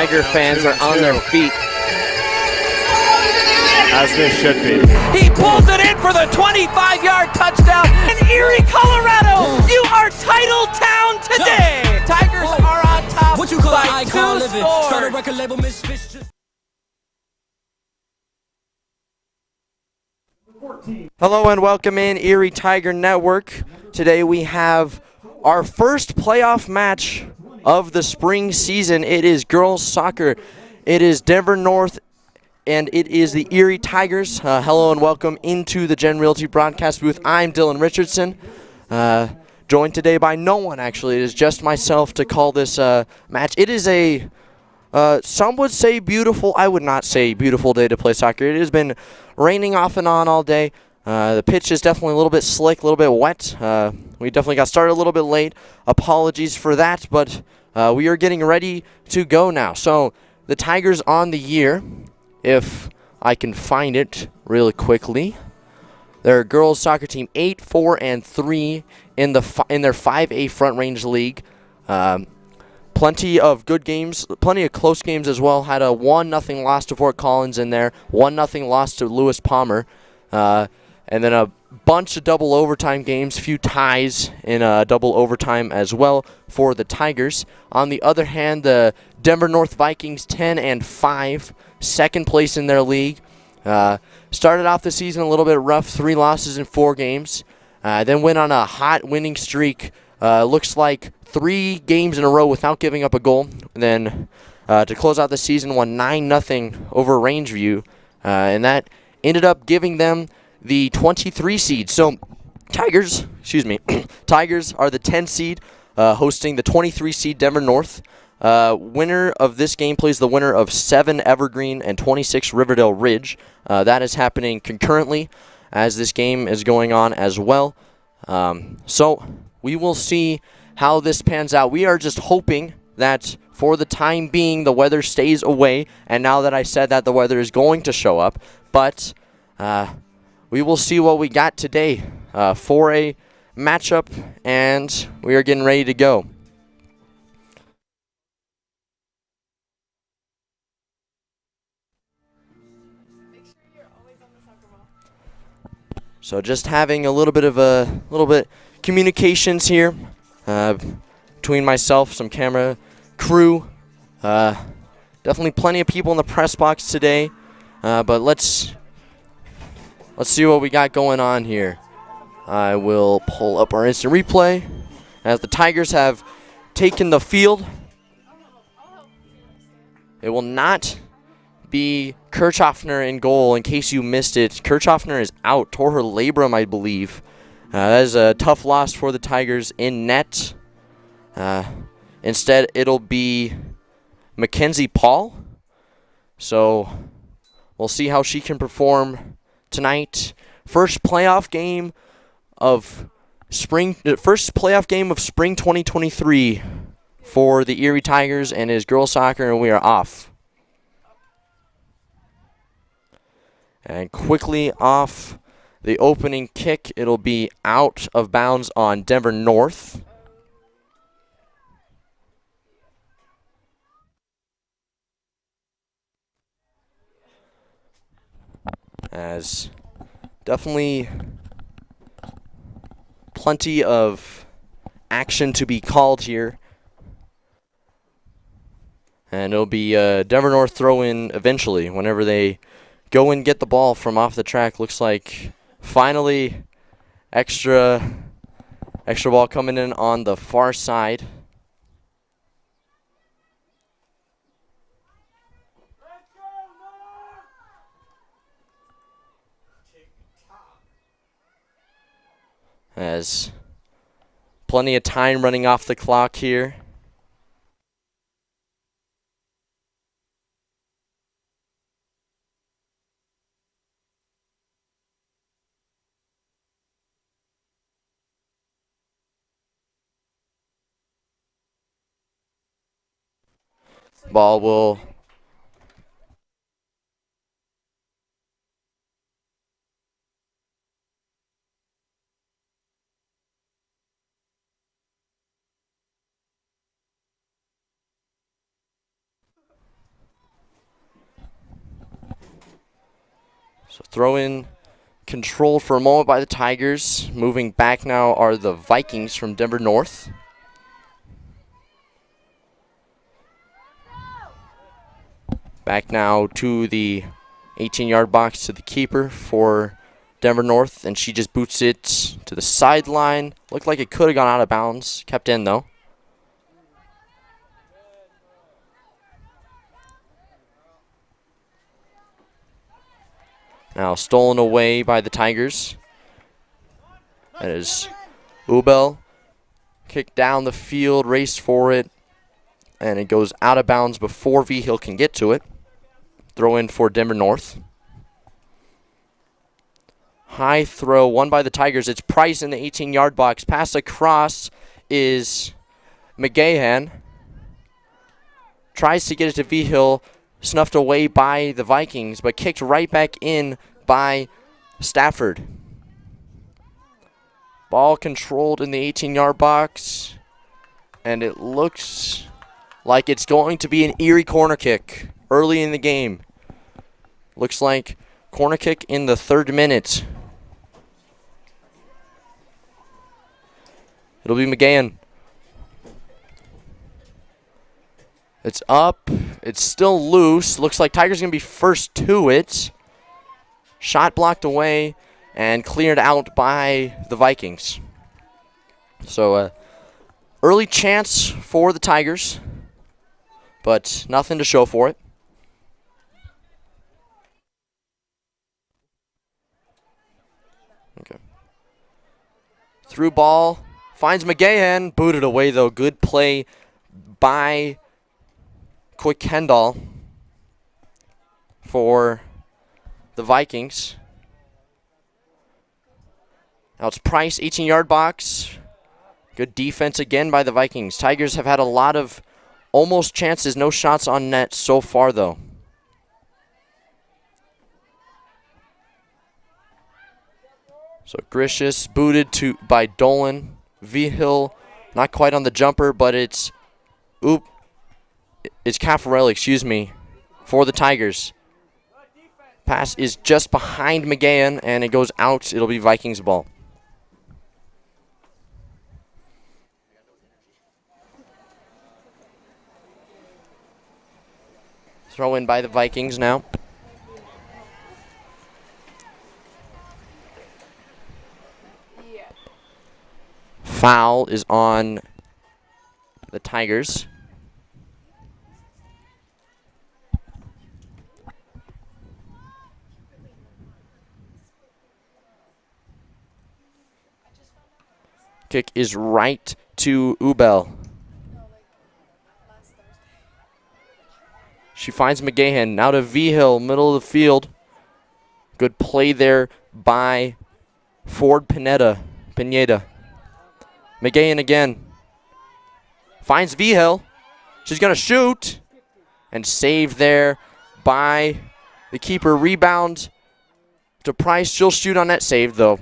Tiger fans are on their feet. As this should be. He pulls it in for the 25-yard touchdown in Erie, Colorado. You are title town today. Tigers are on top by 2 scores. Hello and welcome in Erie Tiger Network. Today we have our first playoff match of the spring season. It is girls soccer. It is Denver North and it is the Erie Tigers. Hello and welcome into the Gen Realty broadcast booth. I'm Dylan Richardson, joined today by no one actually. It is just myself to call this match. It is a some would say beautiful. I would not say beautiful day to play soccer. It has been raining off and on all day. The pitch is definitely a little bit slick, a little bit wet. We definitely got started a little bit late. Apologies for that, but we are getting ready to go now. So the Tigers on the year, if I can find it really quickly, their girls soccer team 8-4-3 in their 5A Front Range League. Plenty of good games, plenty of close games as well. Had a 1-0 loss to Fort Collins in there, 1-0 loss to Lewis Palmer, and then a bunch of double overtime games, few ties in double overtime as well for the Tigers. On the other hand, the Denver North Vikings 10-5, second place in their league. Started off the season a little bit rough, 3 losses in 4 games. Then went on a hot winning streak. Looks like 3 games in a row without giving up a goal. And then to close out the season, won 9-0 over Rangeview, and that ended up giving them the 23 seed. So Tigers are the 10 seed, hosting the 23 seed Denver North. Winner of this game plays the winner of 7 Evergreen and 26 Riverdale Ridge. That is happening concurrently as this game is going on as well. So we will see how this pans out. We are just hoping that for the time being the weather stays away, and now that I said that, the weather is going to show up, but we will see what we got today for a matchup, and we are getting ready to go. So just having a little bit communications here between myself, some camera crew. Definitely plenty of people in the press box today, but let's see what we got going on here. I will pull up our instant replay as the Tigers have taken the field. It will not be Kirchhoffner in goal, in case you missed it. Kirchhoffner is out, tore her labrum, I believe. That is a tough loss for the Tigers in net. Instead, it'll be Mackenzie Paul. So we'll see how she can perform tonight. First playoff game of spring 2023 for the Erie Tigers and his girls soccer, and we are off. And quickly off the opening kick, it'll be out of bounds on Denver North. As definitely plenty of action to be called here. And it'll be Denver North throw in eventually whenever they go and get the ball from off the track. Looks like finally extra ball coming in on the far side. As plenty of time running off the clock here. Ball will So throw in controlled for a moment by the Tigers. Moving back now are the Vikings from Denver North. Back now to the 18-yard box to the keeper for Denver North, and she just boots it to the sideline. Looked like it could have gone out of bounds. Kept in, though. Now stolen away by the Tigers. That is Ubel. Kicked down the field, raced for it, and it goes out of bounds before V-Hill can get to it. Throw in for Denver North. High throw, won by the Tigers. It's Price in the 18-yard box. Pass across is McGahan. Tries to get it to V-Hill. Snuffed away by the Vikings, but kicked right back in by Stafford. Ball controlled in the 18-yard box, and it looks like it's going to be an Erie corner kick early in the game. Looks like corner kick in the 3rd minute. It'll be McGahan. It's up. It's still loose. Looks like Tigers going to be first to it. Shot blocked away and cleared out by the Vikings. So early chance for the Tigers, but nothing to show for it. Okay. Through ball. Finds McGahan. Booted away, though. Good play by Quick Kendall for the Vikings. Now it's Price, 18-yard box. Good defense again by the Vikings. Tigers have had a lot of almost chances, no shots on net so far, though. So Gricius booted by Dolan. V-Hill not quite on the jumper, but it's Caffarelli, excuse me, for the Tigers. Pass is just behind McGahan, and it goes out. It'll be Vikings ball. Throw in by the Vikings now. Foul is on the Tigers. Kick is right to Ubel. She finds McGahan. Now to V-Hill, middle of the field. Good play there by Ford Pineda. McGahan again. Finds V-Hill. She's going to shoot. And saved there by the keeper. Rebound to Price. She'll shoot on that save, though.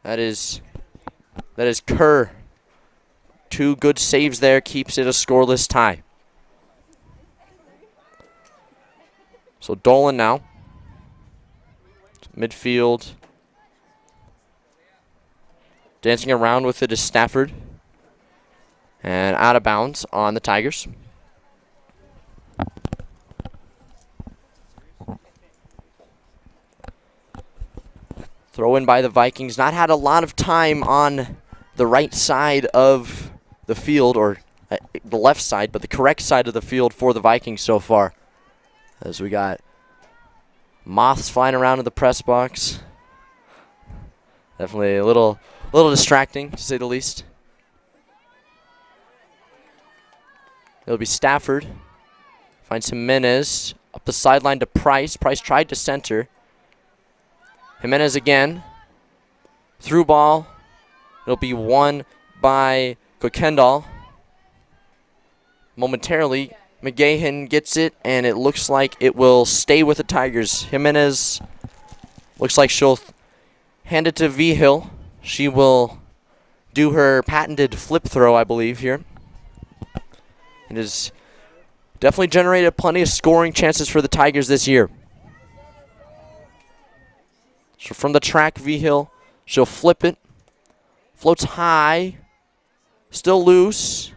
That is Kerr. 2 good saves there. Keeps it a scoreless tie. So Dolan now. Midfield. Dancing around with it is Stafford. And out of bounds on the Tigers. Throw in by the Vikings. Not had a lot of time on the right side of the field, or the left side, but the correct side of the field for the Vikings so far. As we got moths flying around in the press box. Definitely a little distracting, to say the least. It'll be Stafford. Finds Jimenez up the sideline to Price. Price tried to center. Jimenez again. Through ball. It'll be won by Kokendall. Momentarily, McGahan gets it, and it looks like it will stay with the Tigers. Jimenez looks like she'll hand it to V-Hill. She will do her patented flip throw, I believe, here. It has definitely generated plenty of scoring chances for the Tigers this year. So from the track, V-Hill, she'll flip it. Floats high. Still loose.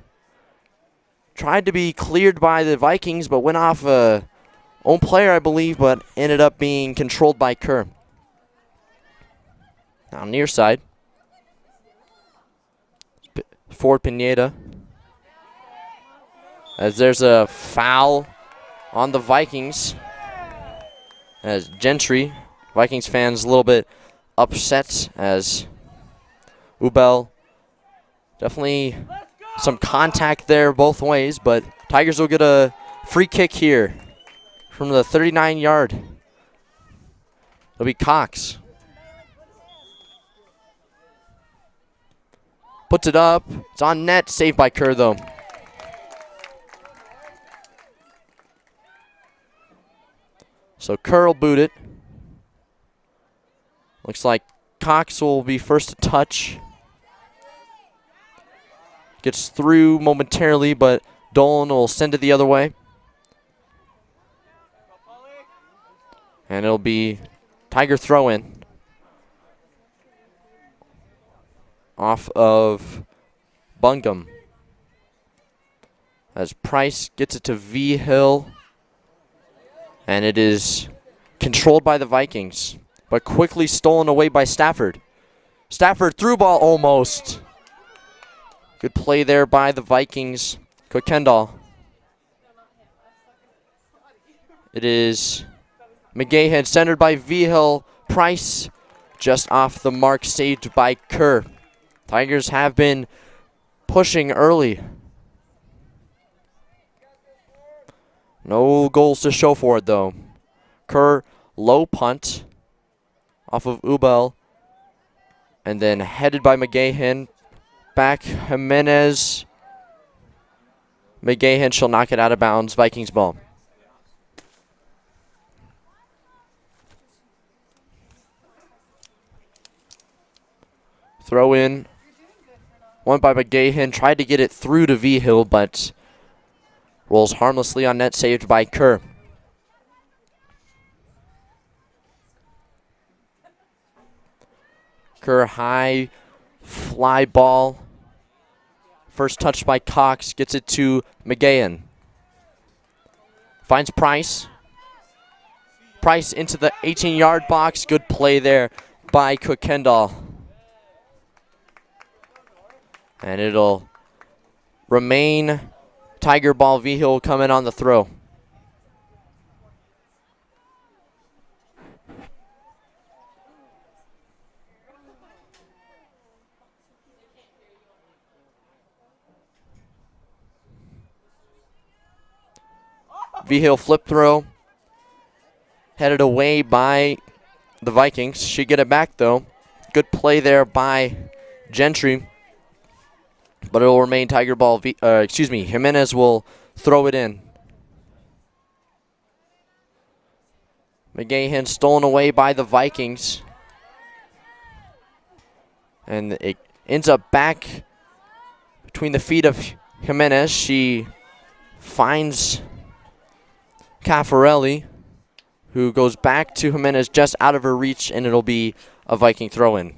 Tried to be cleared by the Vikings, but went off a own player, I believe, but ended up being controlled by Kerr. Now near side. Ford Pineda. As there's a foul on the Vikings. As Gentry, Vikings fans a little bit upset as Ubel. Definitely some contact there both ways, but Tigers will get a free kick here from the 39-yard. It'll be Cox. Puts it up. It's on net. Saved by Kerr, though. So Kerr will boot it. Looks like Cox will be first to touch. Gets through momentarily, but Dolan will send it the other way. And it'll be Tiger throw-in. Off of Bungum. As Price gets it to V-Hill. And it is controlled by the Vikings, but quickly stolen away by Stafford. Stafford through ball almost. Good play there by the Vikings. Kendall. It is McGahan centered by V-Hill. Price just off the mark, saved by Kerr. Tigers have been pushing early. No goals to show for it, though. Kerr, low punt off of Ubel. And then headed by McGahan. Back Jimenez. McGahan shall knock it out of bounds. Vikings ball. Throw in. One by McGahan. Tried to get it through to V-Hill, but rolls harmlessly on net, saved by Kerr. Kerr high fly ball. First touch by Cox. Gets it to McGahan. Finds Price. Price into the 18-yard box. Good play there by Kendall. And it'll remain Tiger ball. V-Hill coming on the throw. V-Hill flip throw. Headed away by the Vikings. She get it back, though. Good play there by Gentry. But it will remain Tiger ball. Jimenez will throw it in. McGahan stolen away by the Vikings. And it ends up back between the feet of Jimenez. She finds Caffarelli, who goes back to Jimenez just out of her reach, and it'll be a Viking throw-in.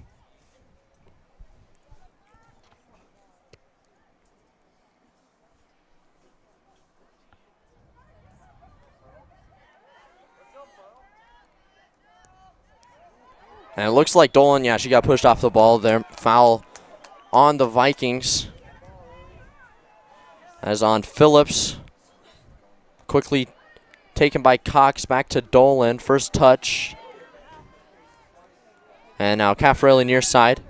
And it looks like Dolan, she got pushed off the ball there. Foul on the Vikings. As on Phillips. Quickly taken by Cox, back to Dolan. First touch. And now Caffarelli near side.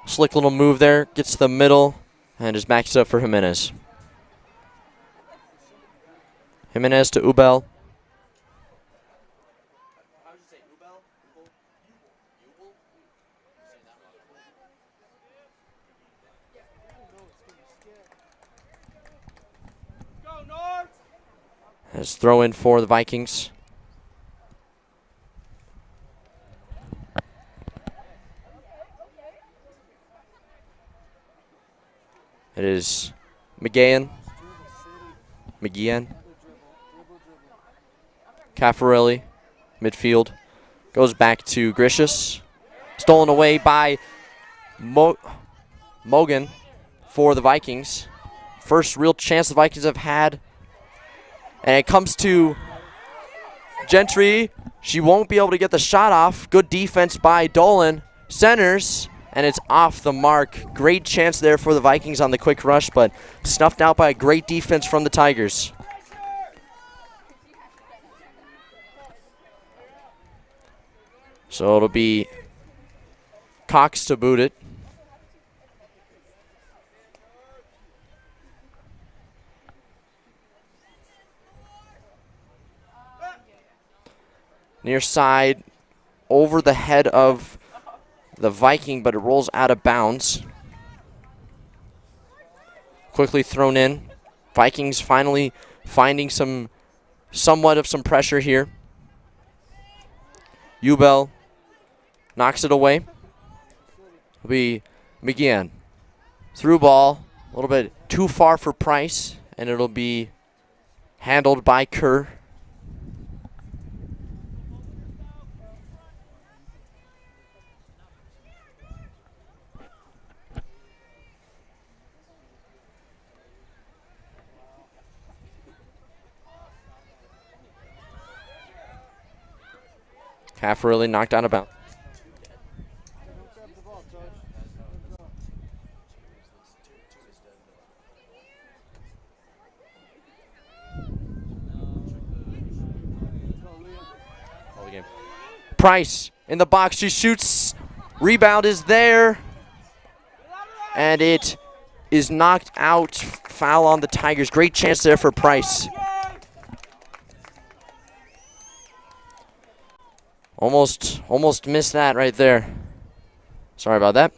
Slick little move there. Gets to the middle and just backs it up for Jimenez. Jimenez to Ubel. As throw in for the Vikings. It is McGeehan. Caffarelli, midfield. Goes back to Gricius. Stolen away by Mogan for the Vikings. First real chance the Vikings have had. And it comes to Gentry. She won't be able to get the shot off. Good defense by Dolan. Centers, and it's off the mark. Great chance there for the Vikings on the quick rush, but snuffed out by a great defense from the Tigers. So it'll be Cox to boot it. Near side, over the head of the Viking, but it rolls out of bounds. Quickly thrown in. Vikings finally finding somewhat of some pressure here. Ubel knocks it away. It'll be McGeehan. Through ball, a little bit too far for Price, and it'll be handled by Kerr. Caffarelli knocked out of bounds. Price in the box. She shoots. Rebound is there. And it is knocked out. Foul on the Tigers. Great chance there for Price. Almost missed that right there. Sorry about that.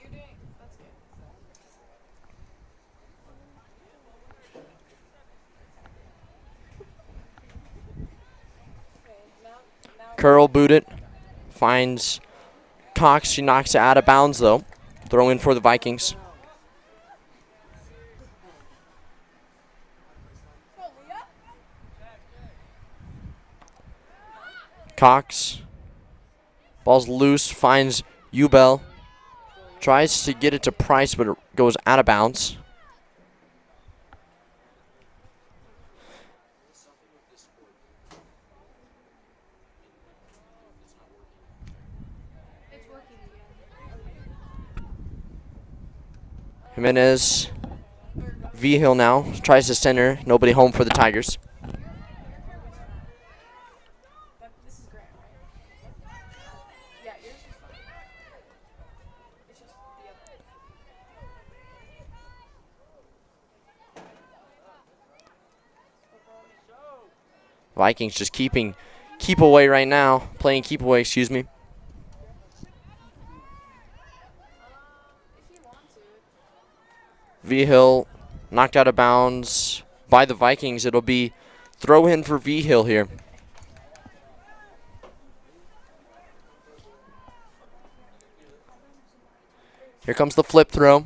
Curl boot it. Finds Cox. She knocks it out of bounds, though. Throw in for the Vikings. Cox. Ball's loose. Finds Ubel. Tries to get it to Price, but it goes out of bounds. Jimenez, Vigil now, tries to center. Nobody home for the Tigers. Vikings just keep away right now. Playing keep away, excuse me. Vigil knocked out of bounds by the Vikings. It'll be throw in for Vigil here. Here comes the flip throw.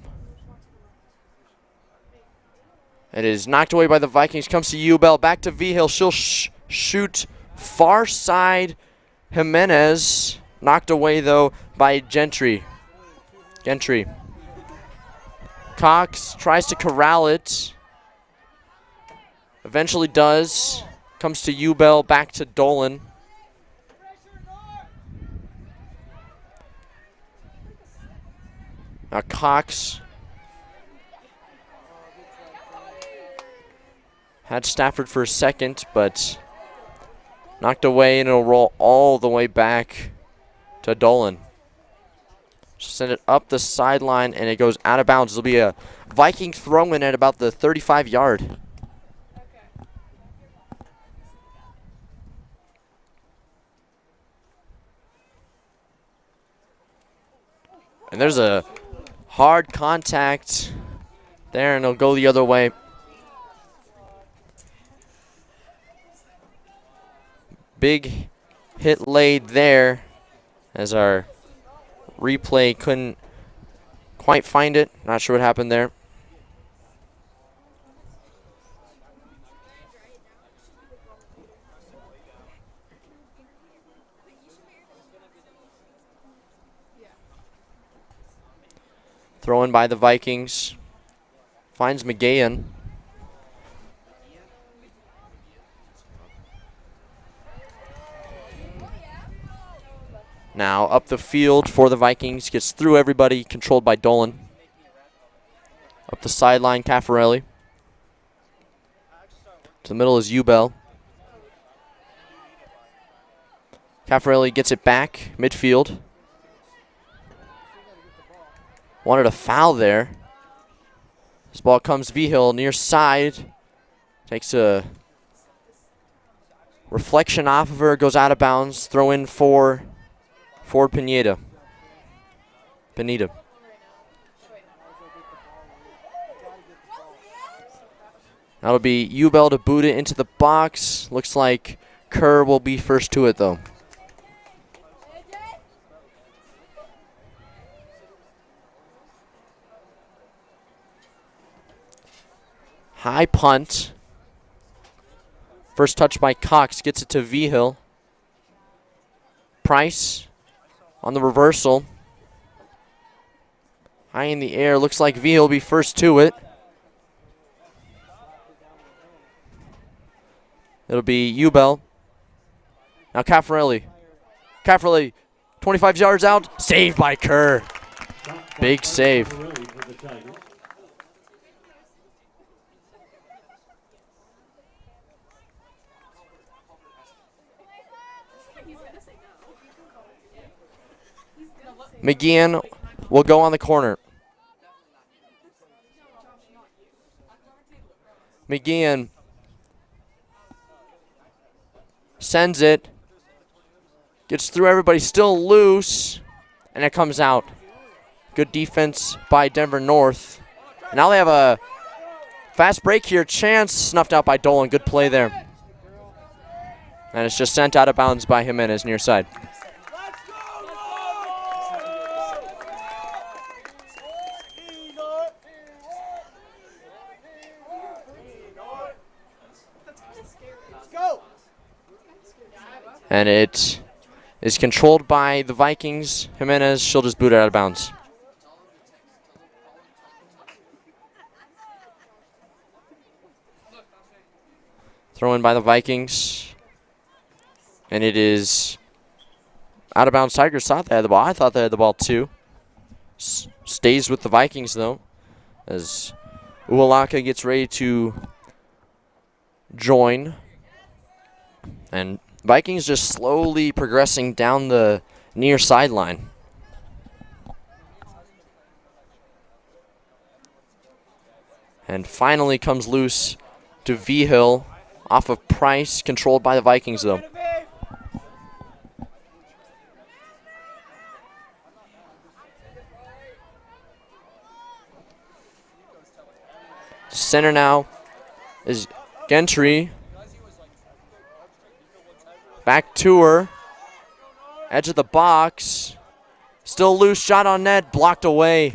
It is knocked away by the Vikings. Comes to Ubel. Back to Vigil. She'll shoot far side. Jimenez. Knocked away, though, by Gentry. Cox tries to corral it. Eventually does. Comes to Ubel. Back to Dolan. Now Cox had Stafford for a second, but knocked away, and it'll roll all the way back to Dolan. Send it up the sideline, and it goes out of bounds. It'll be a Viking throw-in at about the 35-yard. And there's a hard contact there, and it'll go the other way. Big hit laid there as our replay couldn't quite find it. Not sure what happened there. Throw in by the Vikings. Finds McGahan. Now up the field for the Vikings. Gets through everybody, controlled by Dolan. Up the sideline, Caffarelli. To the middle is Ubel. Caffarelli gets it back, midfield. Wanted a foul there. This ball comes Vigil near side. Takes a reflection off of her, goes out of bounds. Throw in for Pineda. That'll be Ubel to boot it into the box. Looks like Kerr will be first to it, though. High punt. First touch by Cox. Gets it to Vigil. Price on the reversal. High in the air. Looks like Vigil will be first to it. It'll be Ubel. Now Caffarelli. Caffarelli, 25 yards out. Saved by Kerr. Big save. McGeehan will go on the corner. McGeehan sends it. Gets through everybody, still loose. And it comes out. Good defense by Denver North. Now they have a fast break here. Chance snuffed out by Dolan. Good play there. And it's just sent out of bounds by Jimenez near side. And it is controlled by the Vikings. Jimenez, she'll just boot it out of bounds. Throw in by the Vikings. And it is out of bounds. Tigers thought they had the ball. I thought they had the ball too. Stays with the Vikings though, as Ualaka gets ready to join. And Vikings just slowly progressing down the near sideline. And finally comes loose to Vigil off of Price, controlled by the Vikings though. Center now is Gentry. Back to her. Edge of the box. Still loose. Shot on net. Blocked away.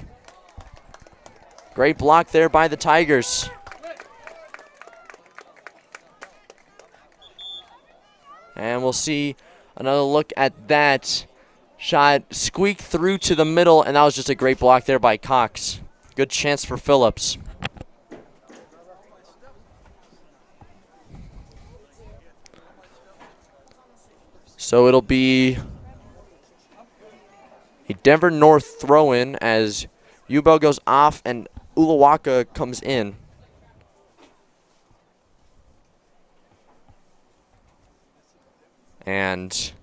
Great block there by the Tigers. And we'll see another look at that. Shot squeaked through to the middle, and that was just a great block there by Cox. Good chance for Phillips. So it'll be a Denver North throw-in as Ubel goes off and Ualaka comes in. And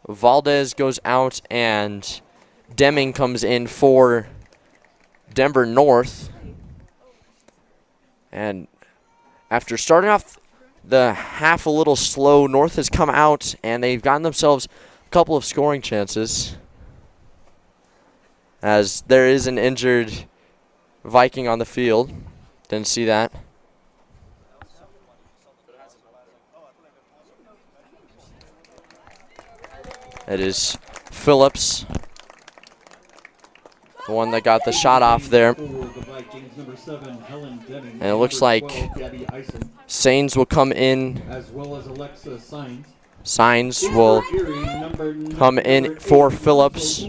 Valdez goes out and Deming comes in for Denver North. And after starting off the half a little slow, North has come out and they've gotten themselves a couple of scoring chances, as there is an injured Viking on the field. Didn't see that. It is Phillips, the one that got the shot off there. And it looks like Sains will come in. Sains will come in for Phillips.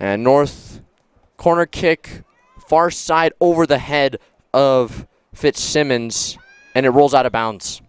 And North corner kick, far side over the head of Fitzsimmons, and it rolls out of bounds.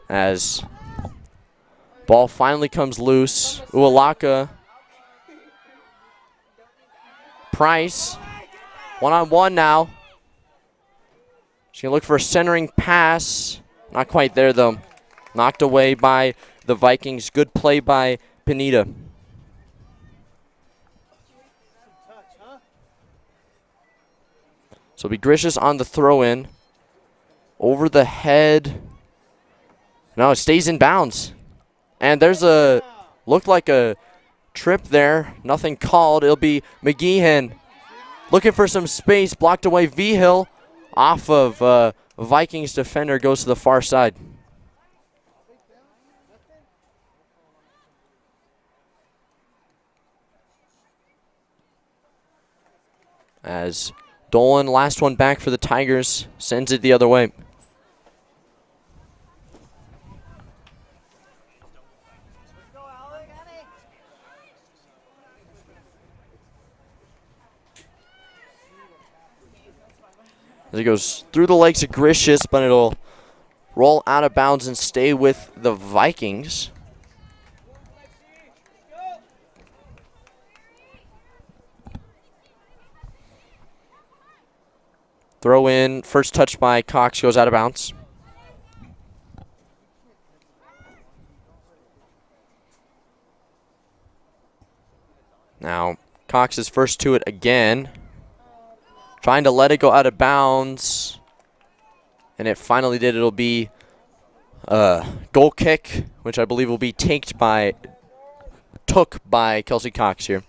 As ball finally comes loose, Ualaka, Price, one-on-one now. She's going to look for a centering pass. Not quite there, though. Knocked away by the Vikings. Good play by Pineda. So be gracious on the throw-in. Over the head. No, it stays in bounds. And there's looked like a trip there. Nothing called. It'll be McGeehan looking for some space. Blocked away. V-Hill off of Vikings defender goes to the far side. As Dolan, last one back for the Tigers, sends it the other way. As it goes through the legs of Gracious, but it'll roll out of bounds and stay with the Vikings. Throw in, first touch by Cox, goes out of bounds. Now, Cox is first to it again. Trying to let it go out of bounds. And it finally did. It'll be a goal kick, which I believe will be took by Kelsey Cox here.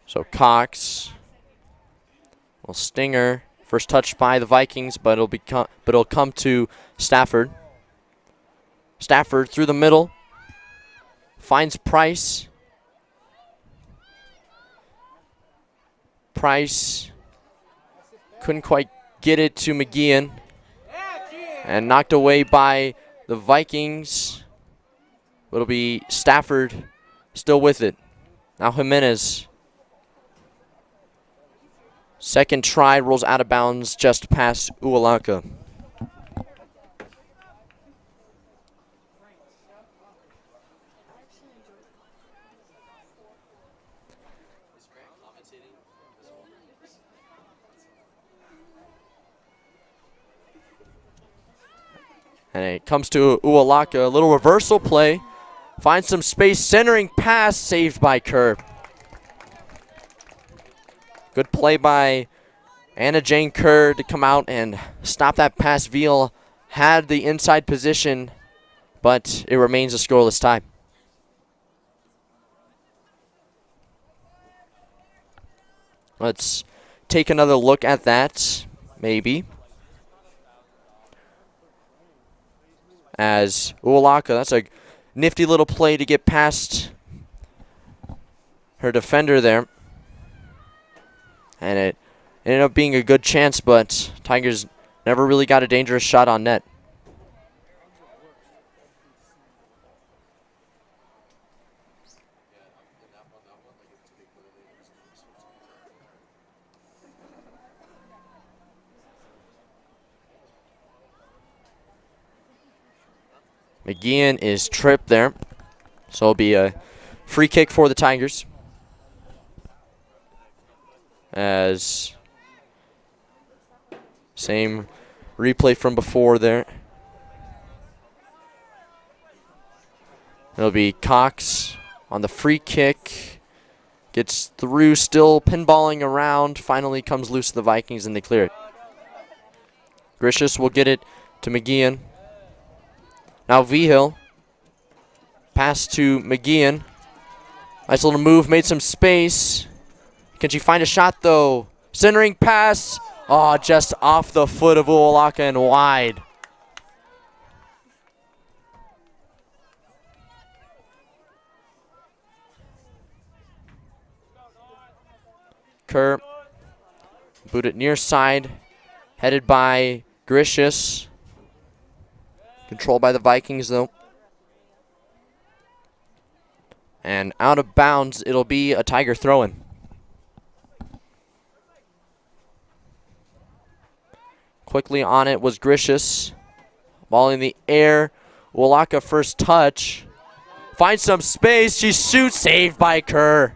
So Cox will stinger. First touch by the Vikings, but it'll come to Stafford. Stafford through the middle. Finds Price. Price couldn't quite get it to McGeehan. And knocked away by the Vikings. It'll be Stafford still with it. Now Jimenez. Second try, rolls out of bounds just past Ualaka. And it comes to Ualaka, a little reversal play. Finds some space, centering pass, saved by Kerr. Good play by Anna Jane Kerr to come out and stop that pass. Veal had the inside position, but it remains a scoreless tie. Let's take another look at that, maybe. As Ualaka, that's a nifty little play to get past her defender there. And it ended up being a good chance, but Tigers never really got a dangerous shot on net. McGeehan is tripped there, so it'll be a free kick for the Tigers. As same replay from before there. It'll be Cox on the free kick. Gets through, still pinballing around. Finally comes loose to the Vikings, and they clear it. Gricius will get it to McGeehan. Now Vigil. Pass to McGeehan. Nice little move, made some space. Can she find a shot, though? Centering pass. Oh, just off the foot of Uolaka and wide. Kerr. Boot it near side. Headed by Gricius. Controlled by the Vikings, though. And out of bounds, it'll be a Tiger throw-in. Quickly on it was Gricius. Ball in the air. Uolaka first touch. Finds some space. She shoots. Saved by Kerr.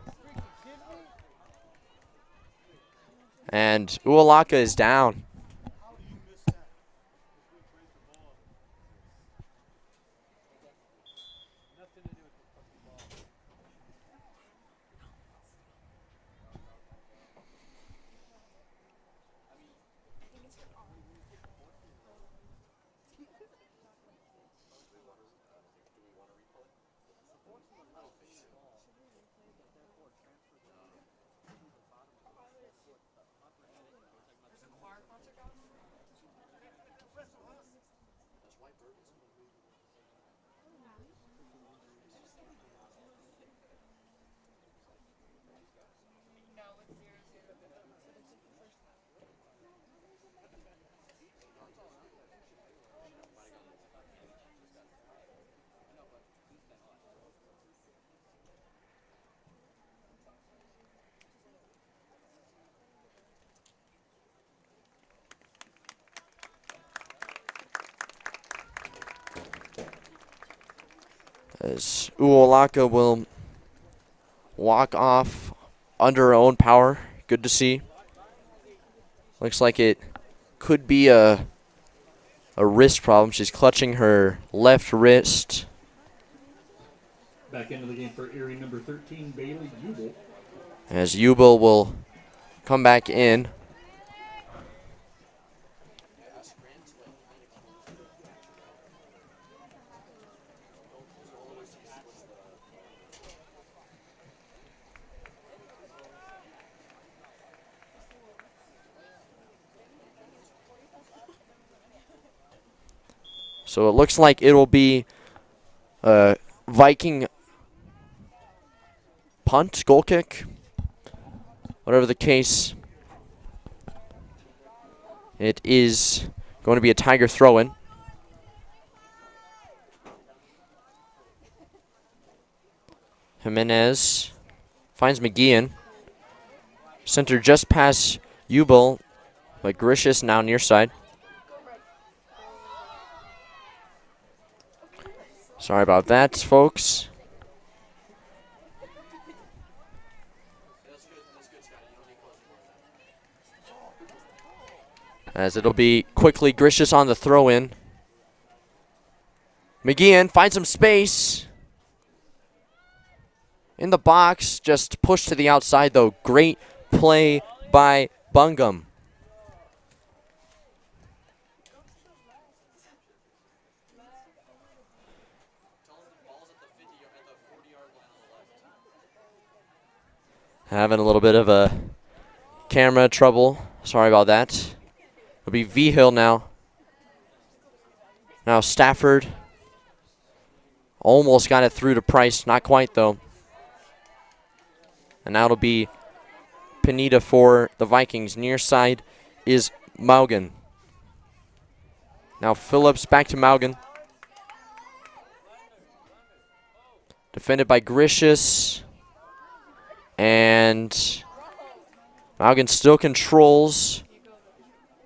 And Uolaka is down. As Uolaka will walk off under her own power. Good to see. Looks like it could be a wrist problem. She's clutching her left wrist. Back into the game for Erie, number 13, Bailey Ubel. As Ubel will come back in. So it looks like it will be a Viking punt, goal kick, whatever the case. It is going to be a Tiger throw-in. Jimenez finds McGeehan. Center just past Ubel, but Gricius now near side. Sorry about that, folks. As it'll be quickly Gricius on the throw-in. McGeehan finds some space. In the box, just pushed to the outside, though. Great play by Bungum. Having a little bit of a camera trouble. Sorry about that. It'll be Vigil now. Now Stafford. Almost got it through to Price. Not quite, though. And now it'll be Pineda for the Vikings. Near side is Maugan. Now Phillips back to Maugan. Defended by Gricius. And Maugan still controls.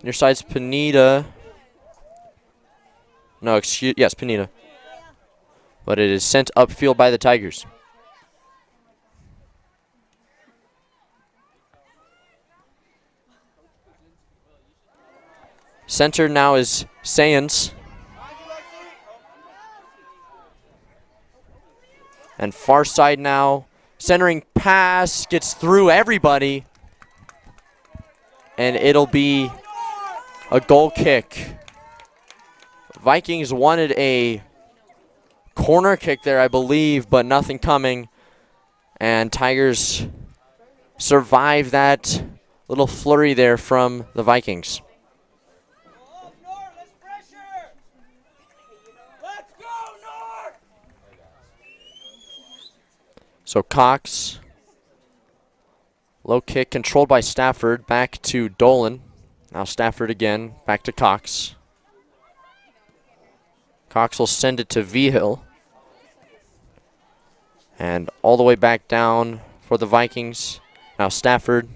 Near side's Pineda. No, yes, Pineda. But it is sent upfield by the Tigers. Center now is Sayans. And far side now. Centering pass gets through everybody. And it'll be a goal kick. Vikings wanted a corner kick there, I believe, but nothing coming. And Tigers survive that little flurry there from the Vikings. So Cox, low kick controlled by Stafford, back to Dolan. Now Stafford again, back to Cox. Cox will send it to Vigil. And all the way back down for the Vikings. Now Stafford.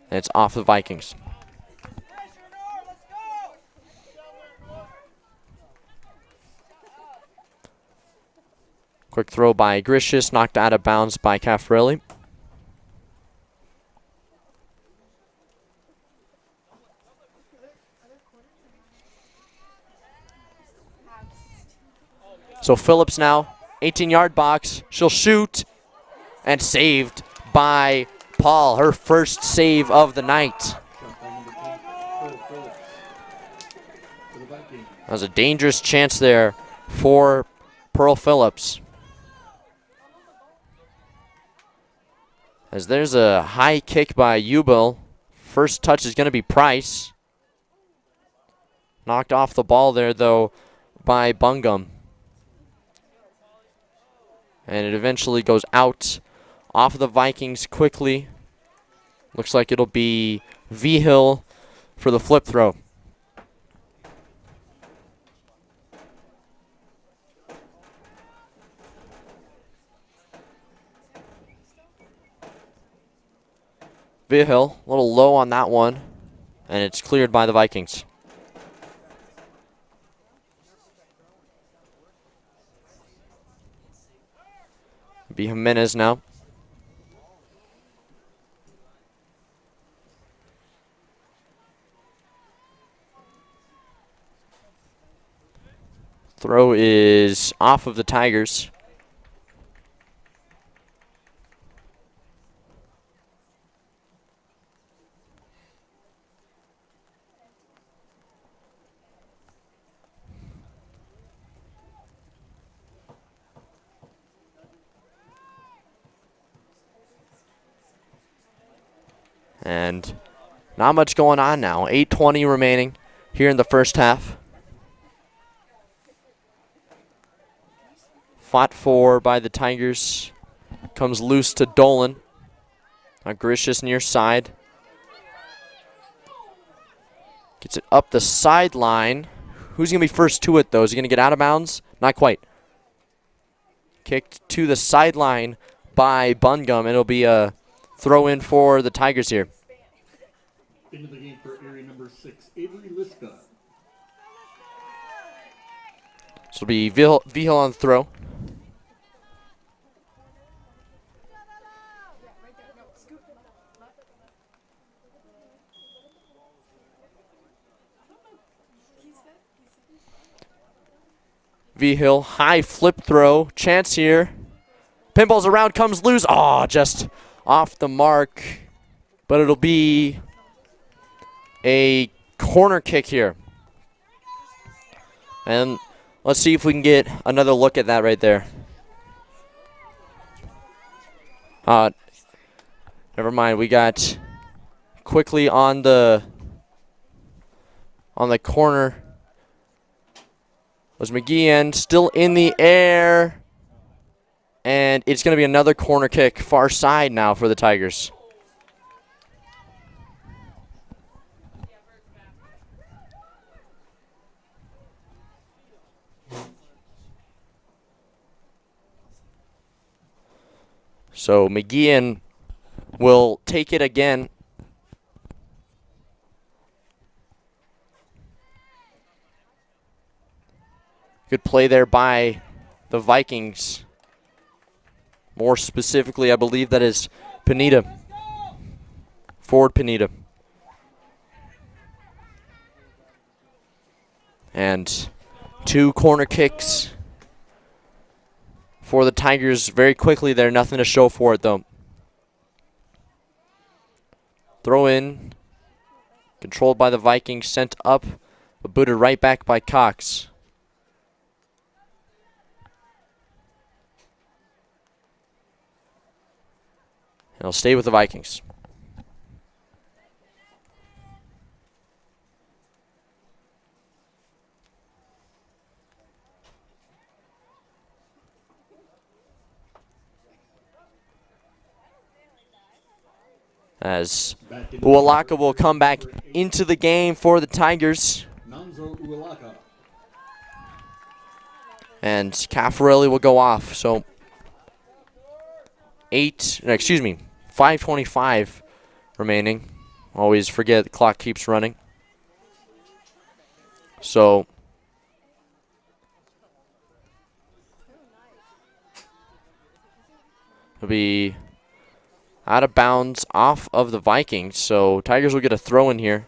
And it's off the Vikings. Quick throw by Gricius, knocked out of bounds by Caffarelli. So Phillips now, 18-yard box. She'll shoot, and saved by Paul, her first save of the night. That was a dangerous chance there for Pearl Phillips. As there's a high kick by Ubel. First touch is going to be Price. Knocked off the ball there, though, by Bungum. And it eventually goes out off of the Vikings quickly. Looks like it'll be Vigil for the flip throw. Vigil, a little low on that one, and it's cleared by the Vikings. Be Jimenez now. Throw is off of the Tigers. And not much going on now. 8:20 remaining here in the first half. Fought for by the Tigers. Comes loose to Dolan. Gricius near side. Gets it up the sideline. Who's going to be first to it, though? Is he going to get out of bounds? Not quite. Kicked to the sideline by Bungum. It'll be a throw in for the Tigers here. Into the game for Erie number 6, Avery Liska. So it'll be Vigil on the throw. Vigil, high flip throw. Chance here. Pinballs around, comes loose. Oh, just off the mark. But it'll be a corner kick here. And let's see if we can get another look at that right there. Never mind. We got quickly on the corner was McGeehan, still in the air. And it's going to be another corner kick, far side now for the Tigers. So McGeehan will take it again. Good play there by the Vikings. More specifically, I believe that is Pineda. Forward Pineda. And 2 corner kicks for the Tigers very quickly there. Nothing to show for it, though. Throw in. Controlled by the Vikings. Sent up. But booted right back by Cox. He'll stay with the Vikings. As Ualaka will come back into the game for the Tigers. And Caffarelli will go off. So 5:25 remaining. Always forget the clock keeps running. So it'll be out of bounds off of the Vikings. So Tigers will get a throw in here.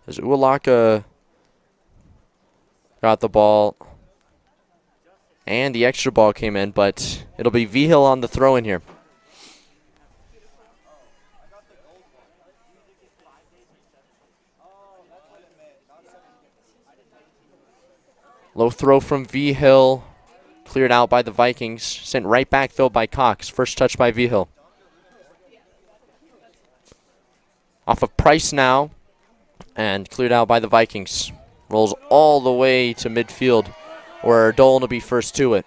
As Ualaka got the ball. And the extra ball came in, but it'll be Vigil on the throw in here. Low throw from Vigil. Cleared out by the Vikings. Sent right back, though, by Cox. First touch by Vigil. Off of Price now. And cleared out by the Vikings. Rolls all the way to midfield, where Dolan will be first to it.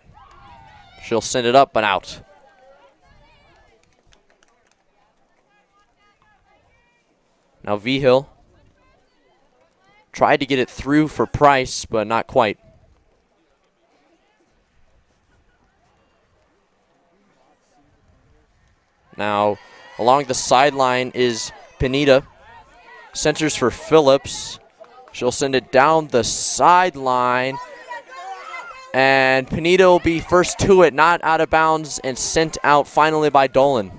She'll send it up, but out. Now Vigil tried to get it through for Price, but not quite. Now, along the sideline is Pineda. Centers for Phillips. She'll send it down the sideline. And Pineda will be first to it, not out of bounds, and sent out finally by Dolan.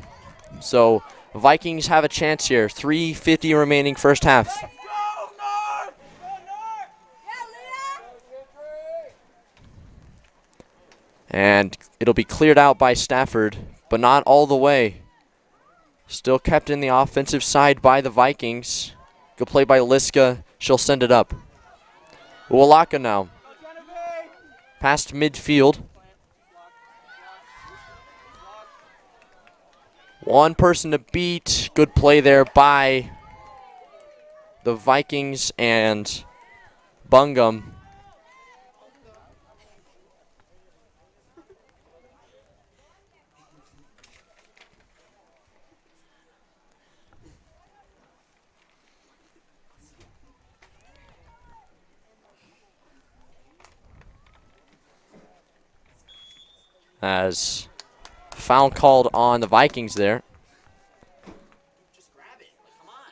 So Vikings have a chance here. 3:50 remaining first half. And it'll be cleared out by Stafford, but not all the way. Still kept in the offensive side by the Vikings. Good play by Liska. She'll send it up. Ualaka now. Past midfield. One person to beat. Good play there by the Vikings and Bungum. As foul called on the Vikings there. Just grab it. Come on.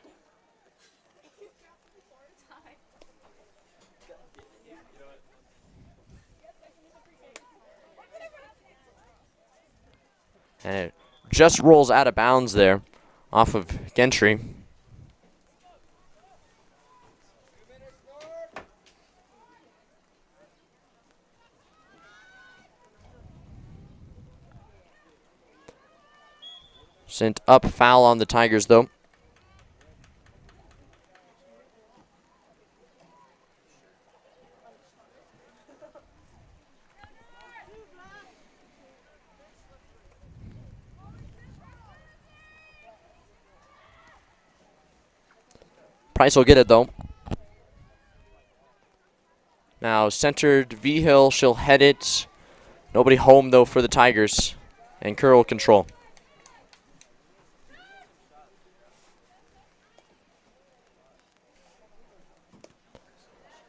And it just rolls out of bounds there off of Gentry. Sent up, foul on the Tigers, though. Price will get it, though. Now centered Vigil, she'll head it. Nobody home, though, for the Tigers. And Kerr will control.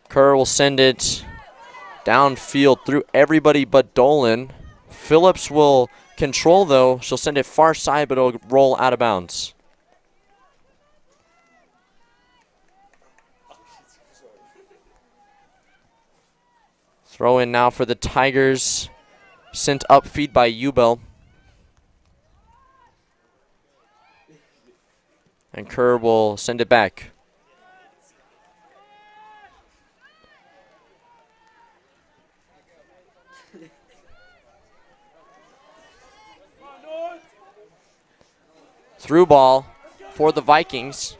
Kerr will send it downfield through everybody but Dolan. Phillips will control, though. She'll send it far side, but it'll roll out of bounds. Throw in now for the Tigers. Sent up feed by Ubel. And Kerr will send it back. Through ball for the Vikings.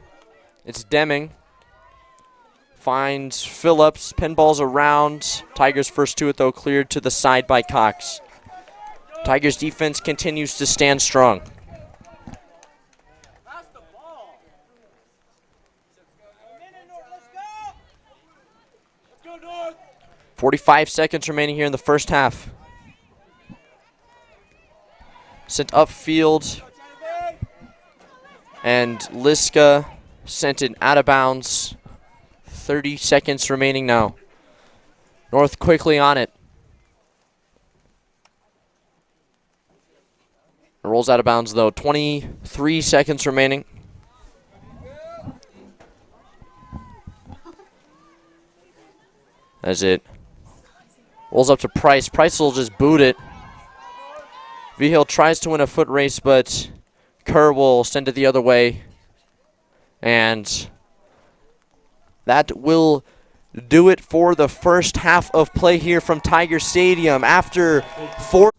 It's Deming. Finds Phillips. Pinballs around. Tigers first to it, though, cleared to the side by Cox. Tigers defense continues to stand strong. 45 seconds remaining here in the first half. Sent upfield. And Liska sent it out of bounds. 30 seconds remaining now. North quickly on it. It rolls out of bounds, though. 23 seconds remaining. As it rolls up to Price. Price will just boot it. Vigil tries to win a foot race, but Kerr will send it the other way. And that will do it for the first half of play here from Tiger Stadium. After 4.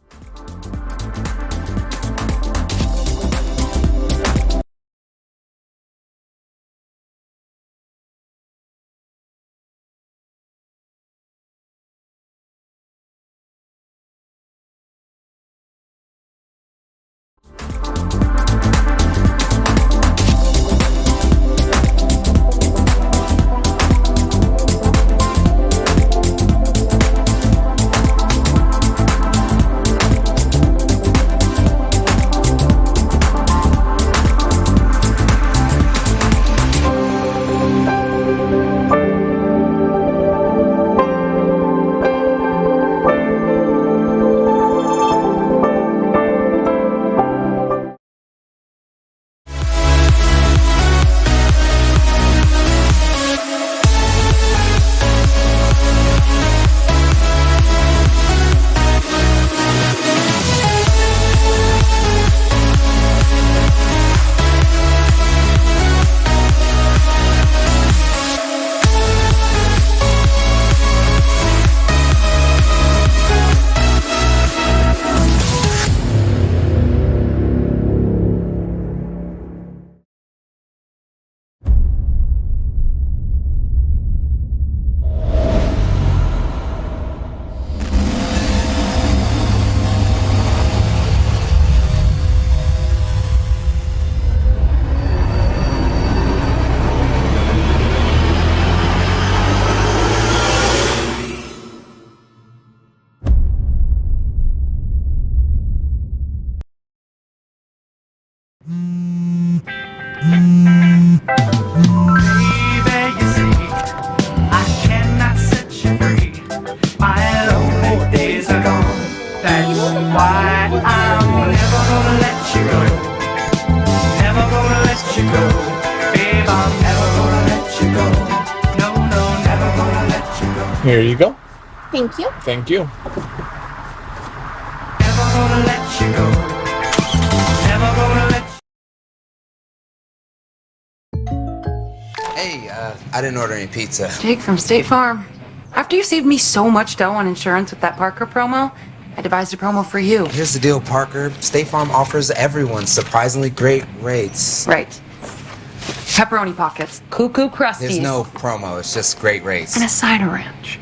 Here you go. Thank you. Thank you. Never gonna let you go. Never gonna let you. Hey, I didn't order any pizza. Jake from State Farm. After you saved me so much dough on insurance with that Parker promo, I devised a promo for you. Here's the deal, Parker. State Farm offers everyone surprisingly great rates. Right. Pepperoni pockets, cuckoo crusties, There's no promo, it's just great rates. and a cider ranch.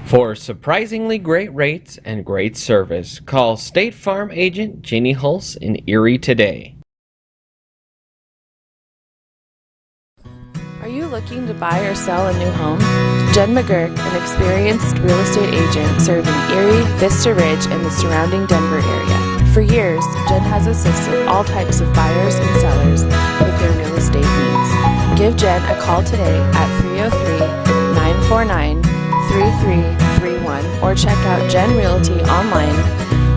For surprisingly great rates and great service, call State Farm agent Jeannie Hulse in Erie today. Are you looking to buy or sell a new home? Jen McGurk, an experienced real estate agent serving Erie, Vista Ridge, and the surrounding Denver area. For years, Jen has assisted all types of buyers and sellers with their real estate needs. Give Jen a call today at 303-949-3331 or check out Jen Realty online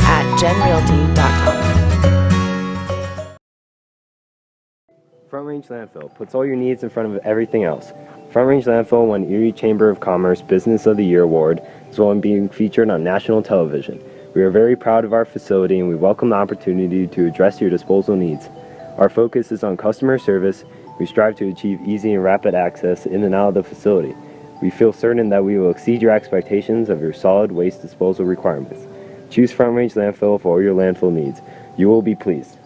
at jenrealty.com. Front Range Landfill puts all your needs in front of everything else. Front Range Landfill won Erie Chamber of Commerce Business of the Year Award, as well as being featured on national television. We are very proud of our facility and we welcome the opportunity to address your disposal needs. Our focus is on customer service. We strive to achieve easy and rapid access in and out of the facility. We feel certain that we will exceed your expectations of your solid waste disposal requirements. Choose Front Range Landfill for all your landfill needs. You will be pleased.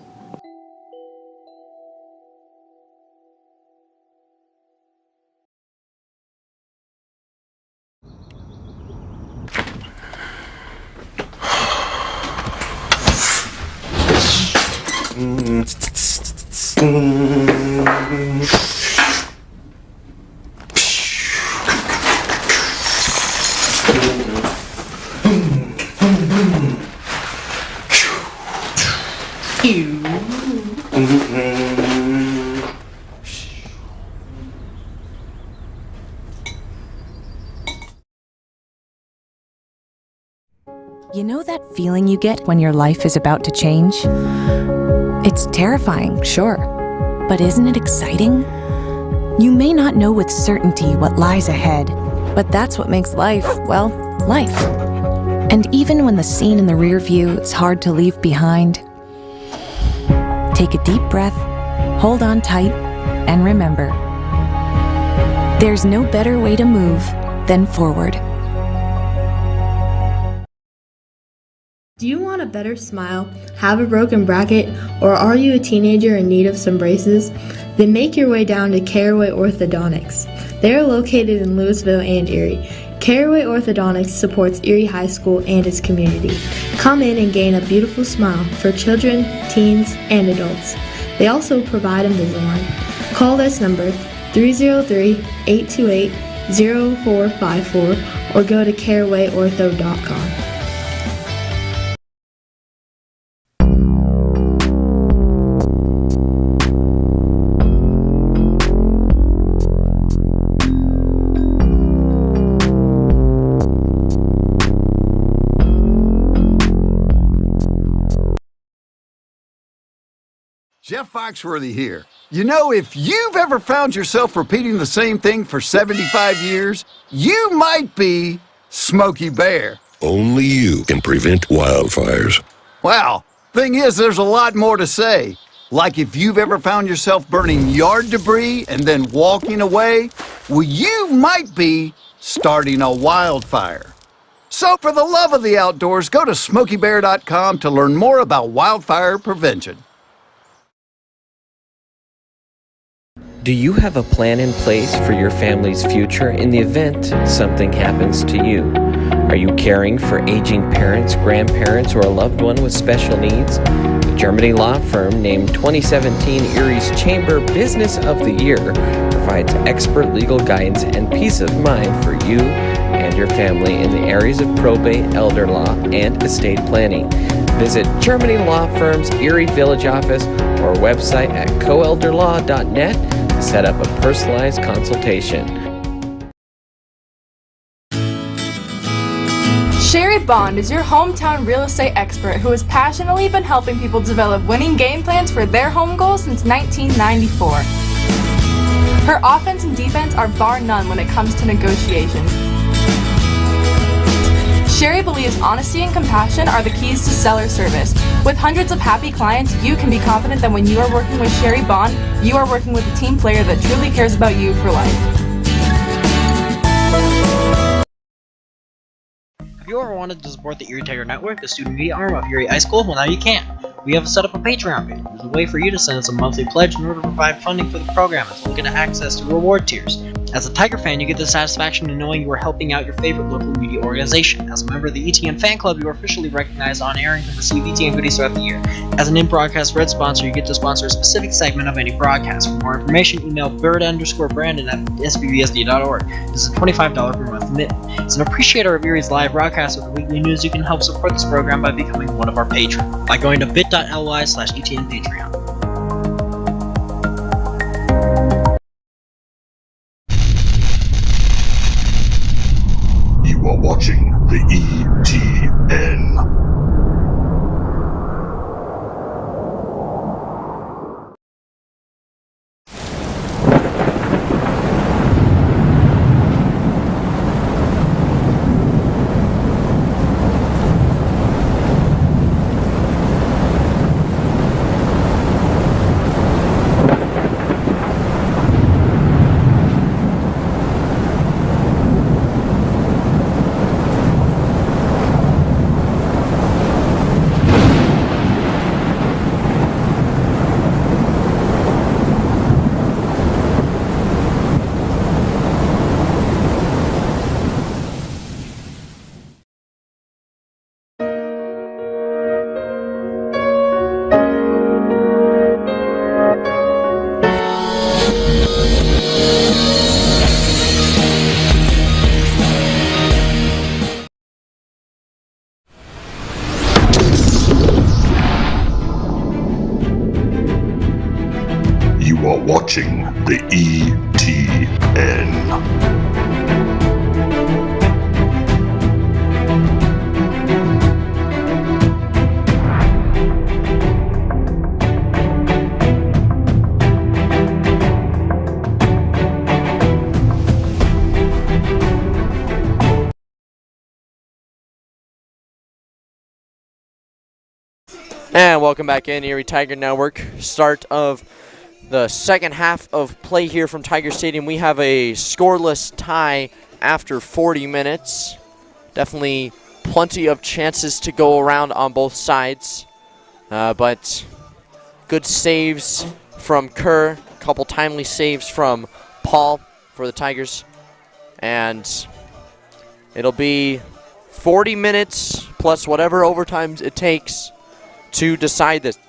You know that feeling you get when your life is about to change? It's terrifying, sure, but isn't it exciting? You may not know with certainty what lies ahead, but that's what makes life, well, life. And even when the scene in the rear view is hard to leave behind, take a deep breath, hold on tight, and remember, there's no better way to move than forward. Do you want a better smile, have a broken bracket, or are you a teenager in need of some braces? Then make your way down to Caraway Orthodontics. They are located in Louisville and Erie. Caraway Orthodontics supports Erie High School and its community. Come in and gain a beautiful smile for children, teens, and adults. They also provide Invisalign. Call this number 303-828-0454 or go to CarawayOrtho.com. Jeff Foxworthy here. You know, if you've ever found yourself repeating the same thing for 75 years, you might be Smokey Bear. Only you can prevent wildfires. Well, thing is, there's a lot more to say. Like if you've ever found yourself burning yard debris and then walking away, well, you might be starting a wildfire. So for the love of the outdoors, go to SmokeyBear.com to learn more about wildfire prevention. Do you have a plan in place for your family's future in the event something happens to you? Are you caring for aging parents, grandparents, or a loved one with special needs? The Germany law firm named 2017 Erie's Chamber Business of the Year provides expert legal guidance and peace of mind for you and your family in the areas of probate, elder law, and estate planning. Visit Germany Law Firm's Erie Village office or website at coelderlaw.net to set up a personalized consultation. Sherry Bond is your hometown real estate expert who has passionately been helping people develop winning game plans for their home goals since 1994. Her offense and defense are bar none when it comes to negotiations. Sherry believes honesty and compassion are the keys to seller service. With hundreds of happy clients, you can be confident that when you are working with Sherry Bond, you are working with a team player that truly cares about you for life. Have you ever wanted to support the Erie Tiger Network, the student media arm of Erie High School? Well, now you can. We have set up a Patreon page. There's a way for you to send us a monthly pledge in order to provide funding for the program, as well as get access to reward tiers. As a Tiger fan, you get the satisfaction in knowing you are helping out your favorite local media organization. As a member of the ETN fan club, you are officially recognized on air and can receive ETN goodies throughout the year. As an in-broadcast red sponsor, you get to sponsor a specific segment of any broadcast. For more information, email bird_brandon at sbbsd.org. This is a $25 per month commitment. As an appreciator of Erie's live broadcast with the weekly news, you can help support this program by becoming one of our patrons by going to bit.ly/ETN Patreon. You are watching the ETN. You are watching the ETN. And welcome back in, Erie Tiger Network. Start of the second half of play here from Tiger Stadium. We have a scoreless tie after 40 minutes. Definitely plenty of chances to go around on both sides. But good saves from Kerr. A couple timely saves from Paul for the Tigers. And it'll be 40 minutes plus whatever overtime it takes to decide this.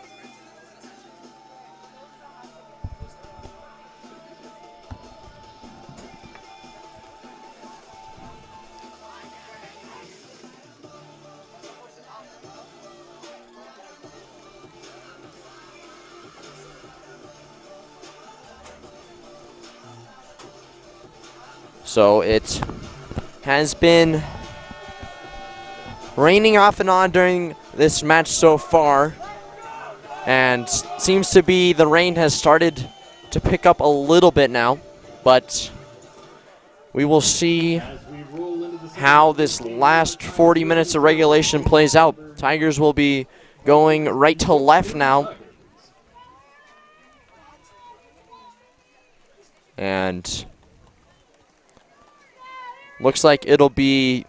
So it has been raining off and on during this match so far, and seems to be the rain has started to pick up a little bit now, but we will see how this last 40 minutes of regulation plays out. Tigers will be going right to left now, and looks like it'll be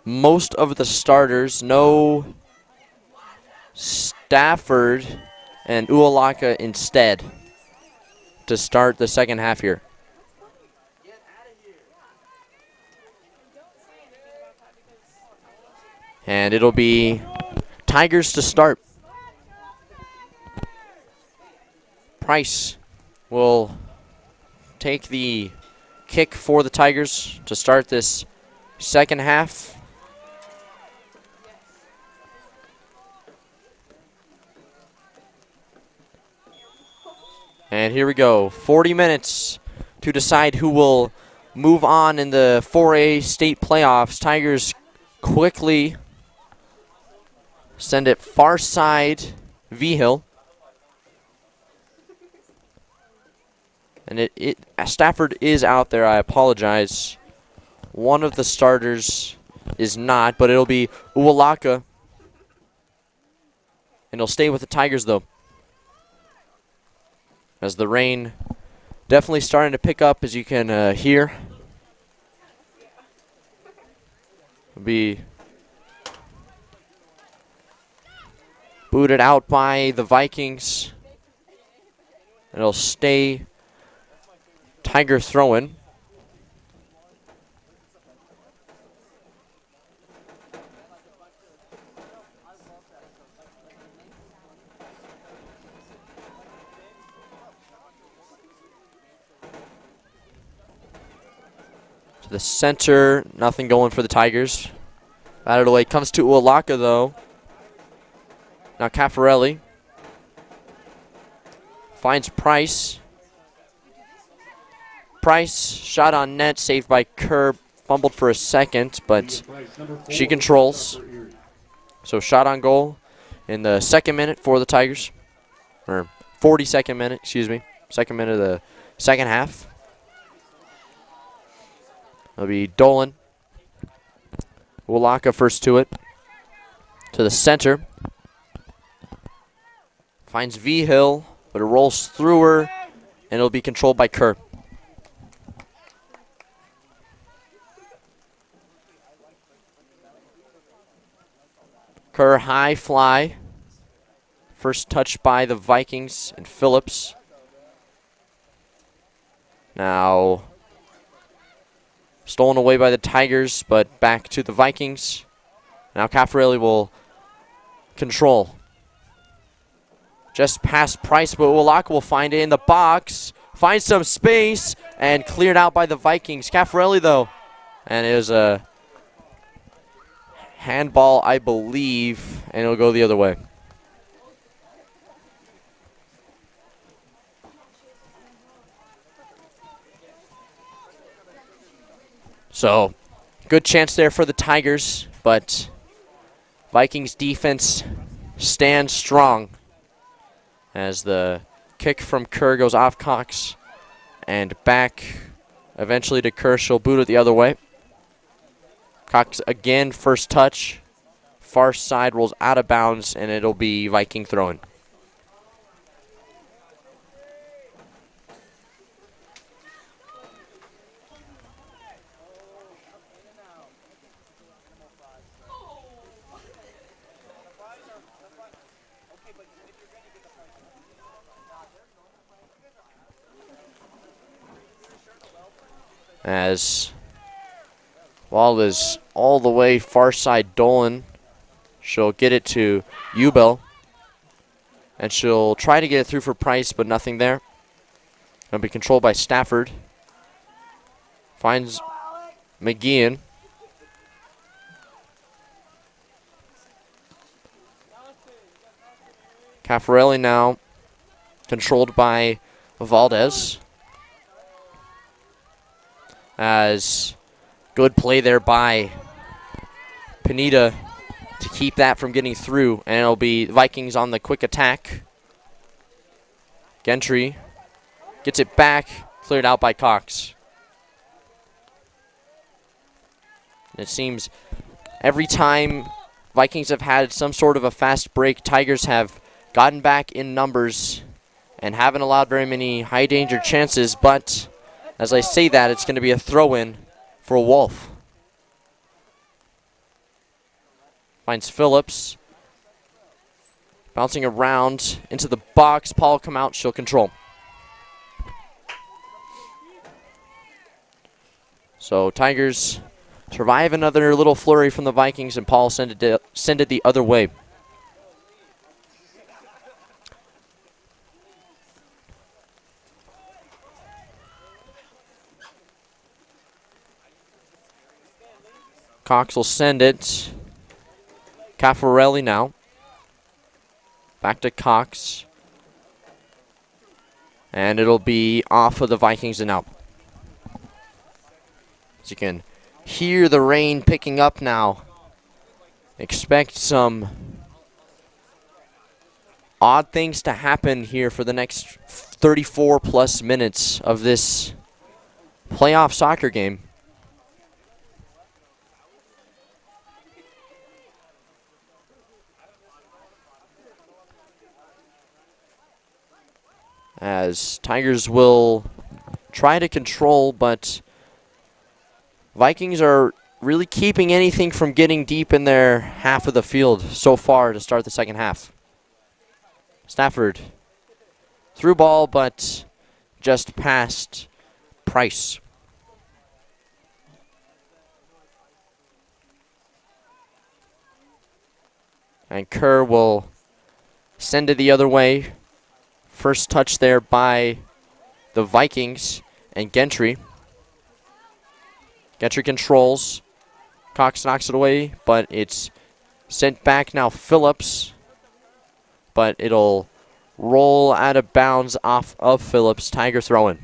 most of the starters. No Stafford and Ualaka instead to start the second half here. And it'll be Tigers to start. Price will take the kick for the Tigers to start this second half. And here we go, 40 minutes to decide who will move on in the 4A state playoffs. Tigers quickly send it far side V-Hill. And Stafford is out there, I apologize. One of the starters is not, but it'll be Uwalaka. And he'll stay with the Tigers though, as the rain definitely starting to pick up, as you can hear. It'll be booted out by the Vikings. And it'll stay Tiger throw-in. To the center, nothing going for the Tigers. Batted away, comes to Ualaka though. Now Caffarelli finds Price. Price, shot on net, saved by Kerr, fumbled for a second, but she controls. So shot on goal in the second minute for the Tigers, or 42nd minute, excuse me, second minute of the second half. It'll be Dolan. Ualaka first to it. To the center. Finds V-Hill, but it rolls through her, and it'll be controlled by Kerr. Kerr high fly. First touch by the Vikings and Phillips. Now stolen away by the Tigers, but back to the Vikings. Now Caffarelli will control. Just past Price, but Ualaka will find it in the box. Finds some space and cleared out by the Vikings. Caffarelli though, and it was a handball, I believe, and it'll go the other way. So, good chance there for the Tigers, but Vikings defense stands strong as the kick from Kerr goes off Cox and back eventually to Kerr. She'll boot it the other way. Cox again, first touch. Far side rolls out of bounds, and it'll be Viking throwing. As ball is all the way far side Dolan. She'll get it to Ubel. And she'll try to get it through for Price, but nothing there. It'll be controlled by Stafford. Finds McGeehan. Caffarelli now controlled by Valdez. As good play there by Pineda to keep that from getting through, and it'll be Vikings on the quick attack. Gentry gets it back, cleared out by Cox. It seems every time Vikings have had some sort of a fast break, Tigers have gotten back in numbers and haven't allowed very many high danger chances, but as I say that, it's going to be a throw-in for Wolf. Finds Phillips. Bouncing around into the box. Paul will come out. She'll control. So Tigers survive another little flurry from the Vikings, and Paul send it the other way. Cox will send it. Caffarelli now. Back to Cox. And it'll be off of the Vikings and out. As you can hear the rain picking up now. Expect some odd things to happen here for the next 34 plus minutes of this playoff soccer game. As Tigers will try to control, but Vikings are really keeping anything from getting deep in their half of the field so far to start the second half. Stafford through ball, but just past Price. And Kerr will send it the other way. First touch there by the Vikings and Gentry. Gentry controls. Cox knocks it away, but it's sent back now. Phillips, but it'll roll out of bounds off of Phillips. Tiger throwing.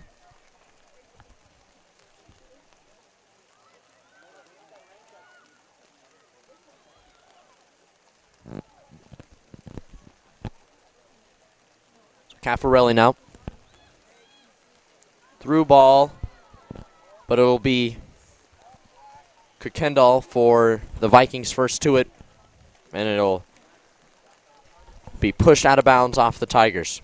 Caffarelli now. Through ball, but it will be Kuykendall for the Vikings first to it, and it'll be pushed out of bounds off the Tigers.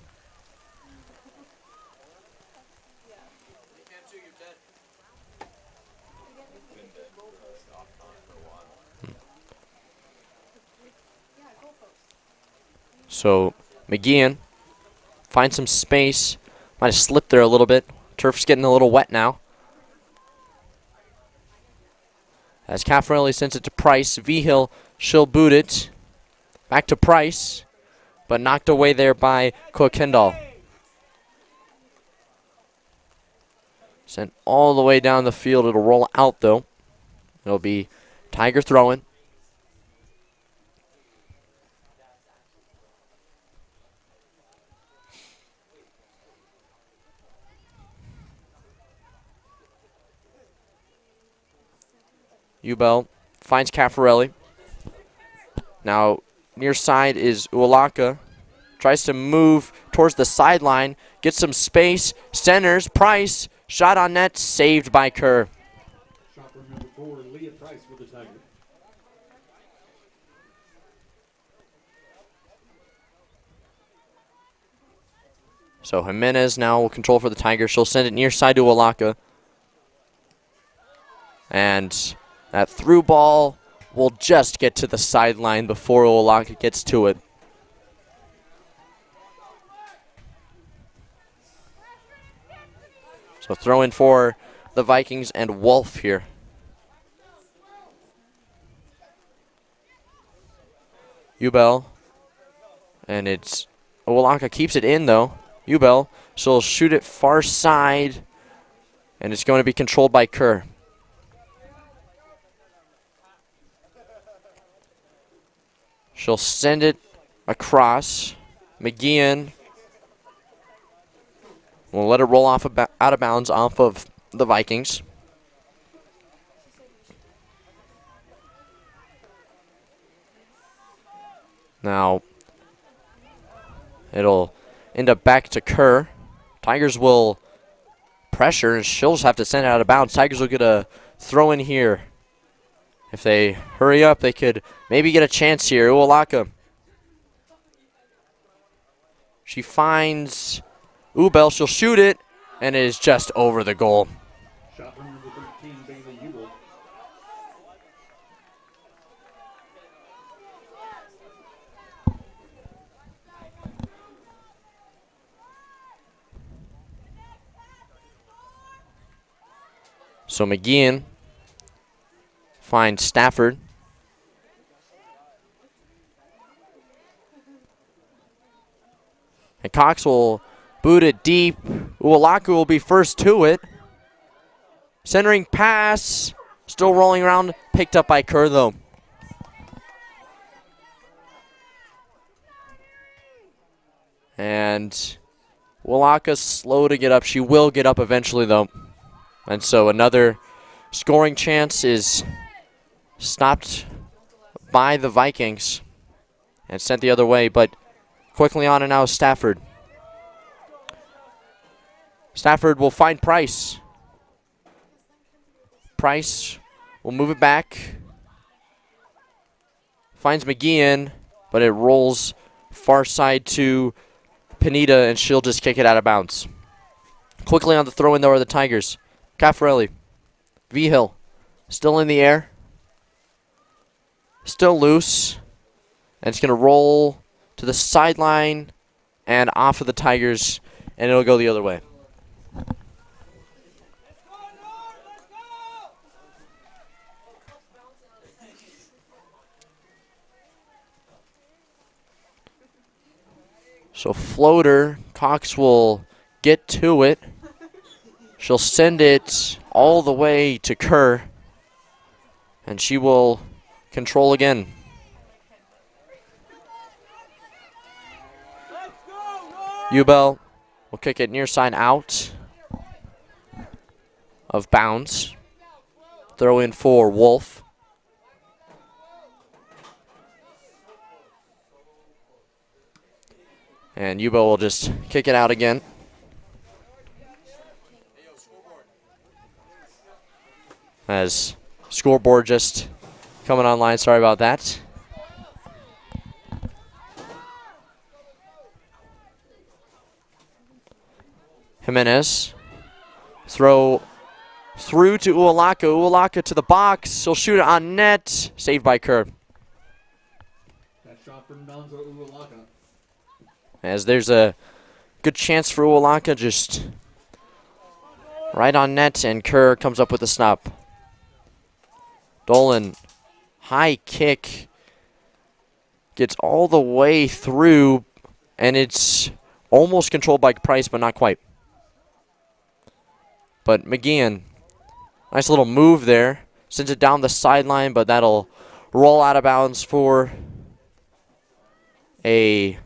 So McGeehan finds some space. Might have slipped there a little bit. Turf's getting a little wet now. As Caffarelli sends it to Price. Vigil, she'll boot it. Back to Price, but knocked away there by Kuykendall. Sent all the way down the field. It'll roll out, though. It'll be Tiger throwing. Ubel finds Caffarelli. Now, near side is Ualaka. Tries to move towards the sideline. Gets some space. Centers. Price. Shot on net. Saved by Kerr. Shot from number 4, Leah Price for the Tigers. So Jimenez now will control for the Tigers. She'll send it near side to Ualaka. And that through ball will just get to the sideline before Ualaka gets to it. So throw in for the Vikings and Wolf here. Ubel. And it's Ualaka keeps it in though. Ubel. She'll shoot it far side. And it's going to be controlled by Kerr. She'll send it across. McGeehan will let it roll off out of bounds off of the Vikings. Now, it'll end up back to Kerr. Tigers will pressure, and she'll just have to send it out of bounds. Tigers will get a throw in here. If they hurry up, they could maybe get a chance here. Ualaka. She finds Ubel. She'll shoot it, and it is just over the goal. Shot from number 13, Bailey Ewell. So McGeehan finds Stafford. And Cox will boot it deep. Ualaka will be first to it. Centering pass. Still rolling around. Picked up by Kerr, though. And Ualaka's slow to get up. She will get up eventually, though. And so another scoring chance is stopped by the Vikings and sent the other way, but quickly on and now is Stafford. Stafford will find Price. Price will move it back. Finds McGeehan, but it rolls far side to Pineda, and she'll just kick it out of bounds. Quickly on the throw-in, though, are the Tigers. Caffarelli. V-Hill. Still in the air. Still loose. And it's going to roll to the sideline and off of the Tigers, and it'll go the other way. So floater, Cox will get to it. She'll send it all the way to Kerr, and she will control again. Ubel will kick it near side out of bounds. Throw in for Wolf. And Ubel will just kick it out again. As scoreboard just coming online, sorry about that. Jimenez. Throw through to Ualaka. Ualaka to the box. She'll shoot it on net. Saved by Kerr. That shot from Nonzo Ualaka. As there's a good chance for Ualaka, just right on net, and Kerr comes up with a stop. Dolan, high kick, gets all the way through, and it's almost controlled by Price, but not quite. But McGeehan, nice little move there. Sends it down the sideline, but that'll roll out of bounds for a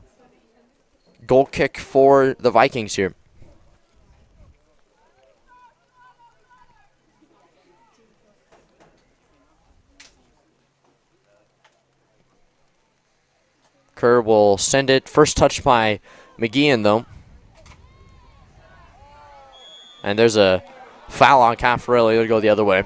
goal kick for the Vikings here. Kerr will send it. First touch by McGeehan, though. And there's a foul on Caffarelli. It'll go the other way.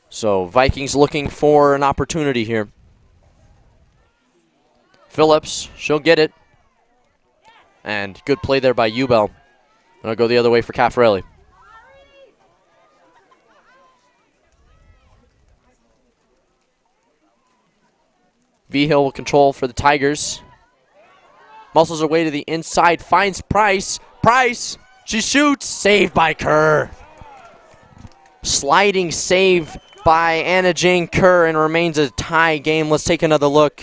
So Vikings looking for an opportunity here. Phillips, she'll get it. And good play there by Ubel. And it'll go the other way for Caffarelli. Vigil will control for the Tigers. Muscles her way to the inside, finds Price. Price, she shoots, saved by Kerr. Sliding save by Anna Jane Kerr, and remains a tie game. Let's take another look.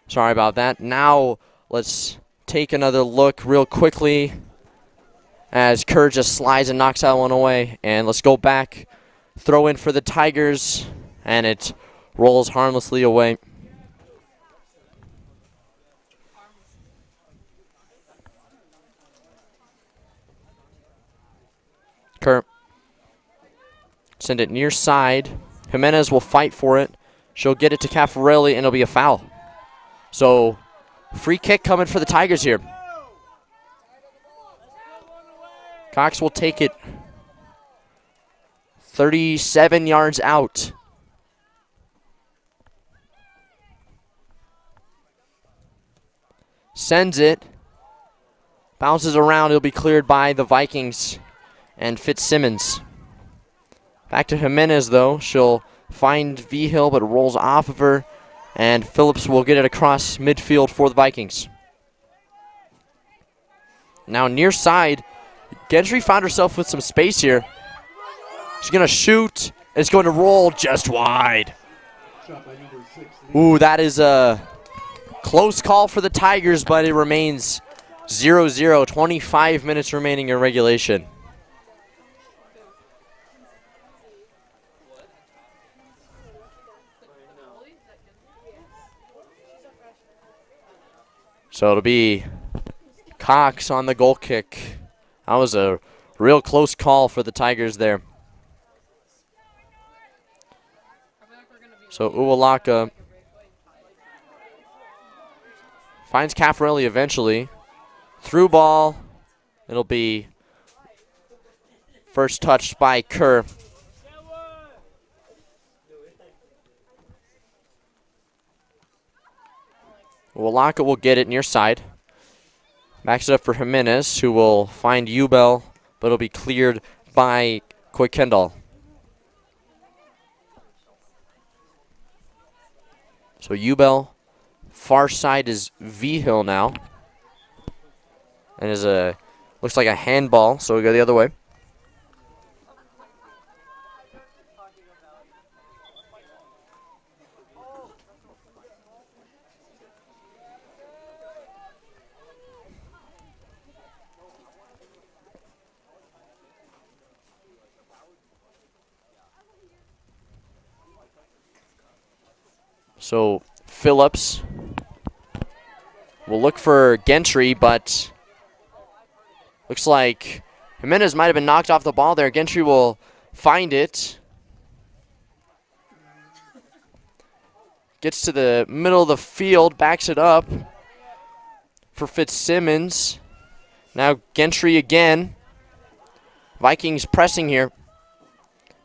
Sorry about that. Now let's take another look real quickly as Kerr just slides and knocks that one away. And let's go back, throw in for the Tigers, and it rolls harmlessly away. Kerr. Send it near side. Jimenez will fight for it. She'll get it to Caffarelli, and it'll be a foul. So, free kick coming for the Tigers here. Cox will take it 37 yards out. Sends it. Bounces around. It'll be cleared by the Vikings and Fitzsimmons. Back to Jimenez, though. She'll find Vigil, but rolls off of her. And Phillips will get it across midfield for the Vikings. Now near side, Gentry found herself with some space here. She's going to shoot. It's going to roll just wide. Ooh, that is a close call for the Tigers, but it remains 0-0. 25 minutes remaining in regulation. So it'll be Cox on the goal kick. That was a real close call for the Tigers there. So Uwalaka finds Caffarelli eventually. Through ball. It'll be first touched by Kerr. Uwalaka will get it near side. Backs it up for Jimenez, who will find Ubel, but it'll be cleared by Kendall. So Ubel, far side is Vigil now. And is looks like a handball, so we go the other way. So Phillips will look for Gentry, but looks like Jimenez might have been knocked off the ball there. Gentry will find it. Gets to the middle of the field, backs it up for Fitzsimmons. Now Gentry again. Vikings pressing here.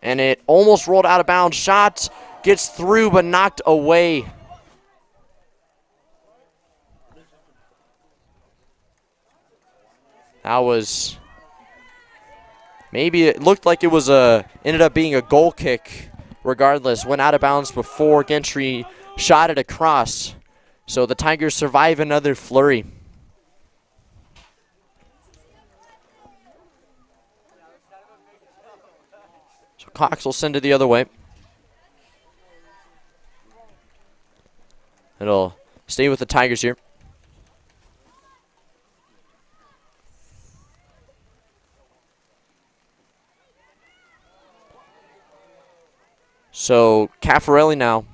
And it almost rolled out of bounds. Shot gets through but knocked away. That was, maybe it looked like it was ended up being a goal kick regardless. Went out of bounds before Gentry shot it across. So the Tigers survive another flurry. So Cox will send it the other way. It'll stay with the Tigers here. So Caffarelli now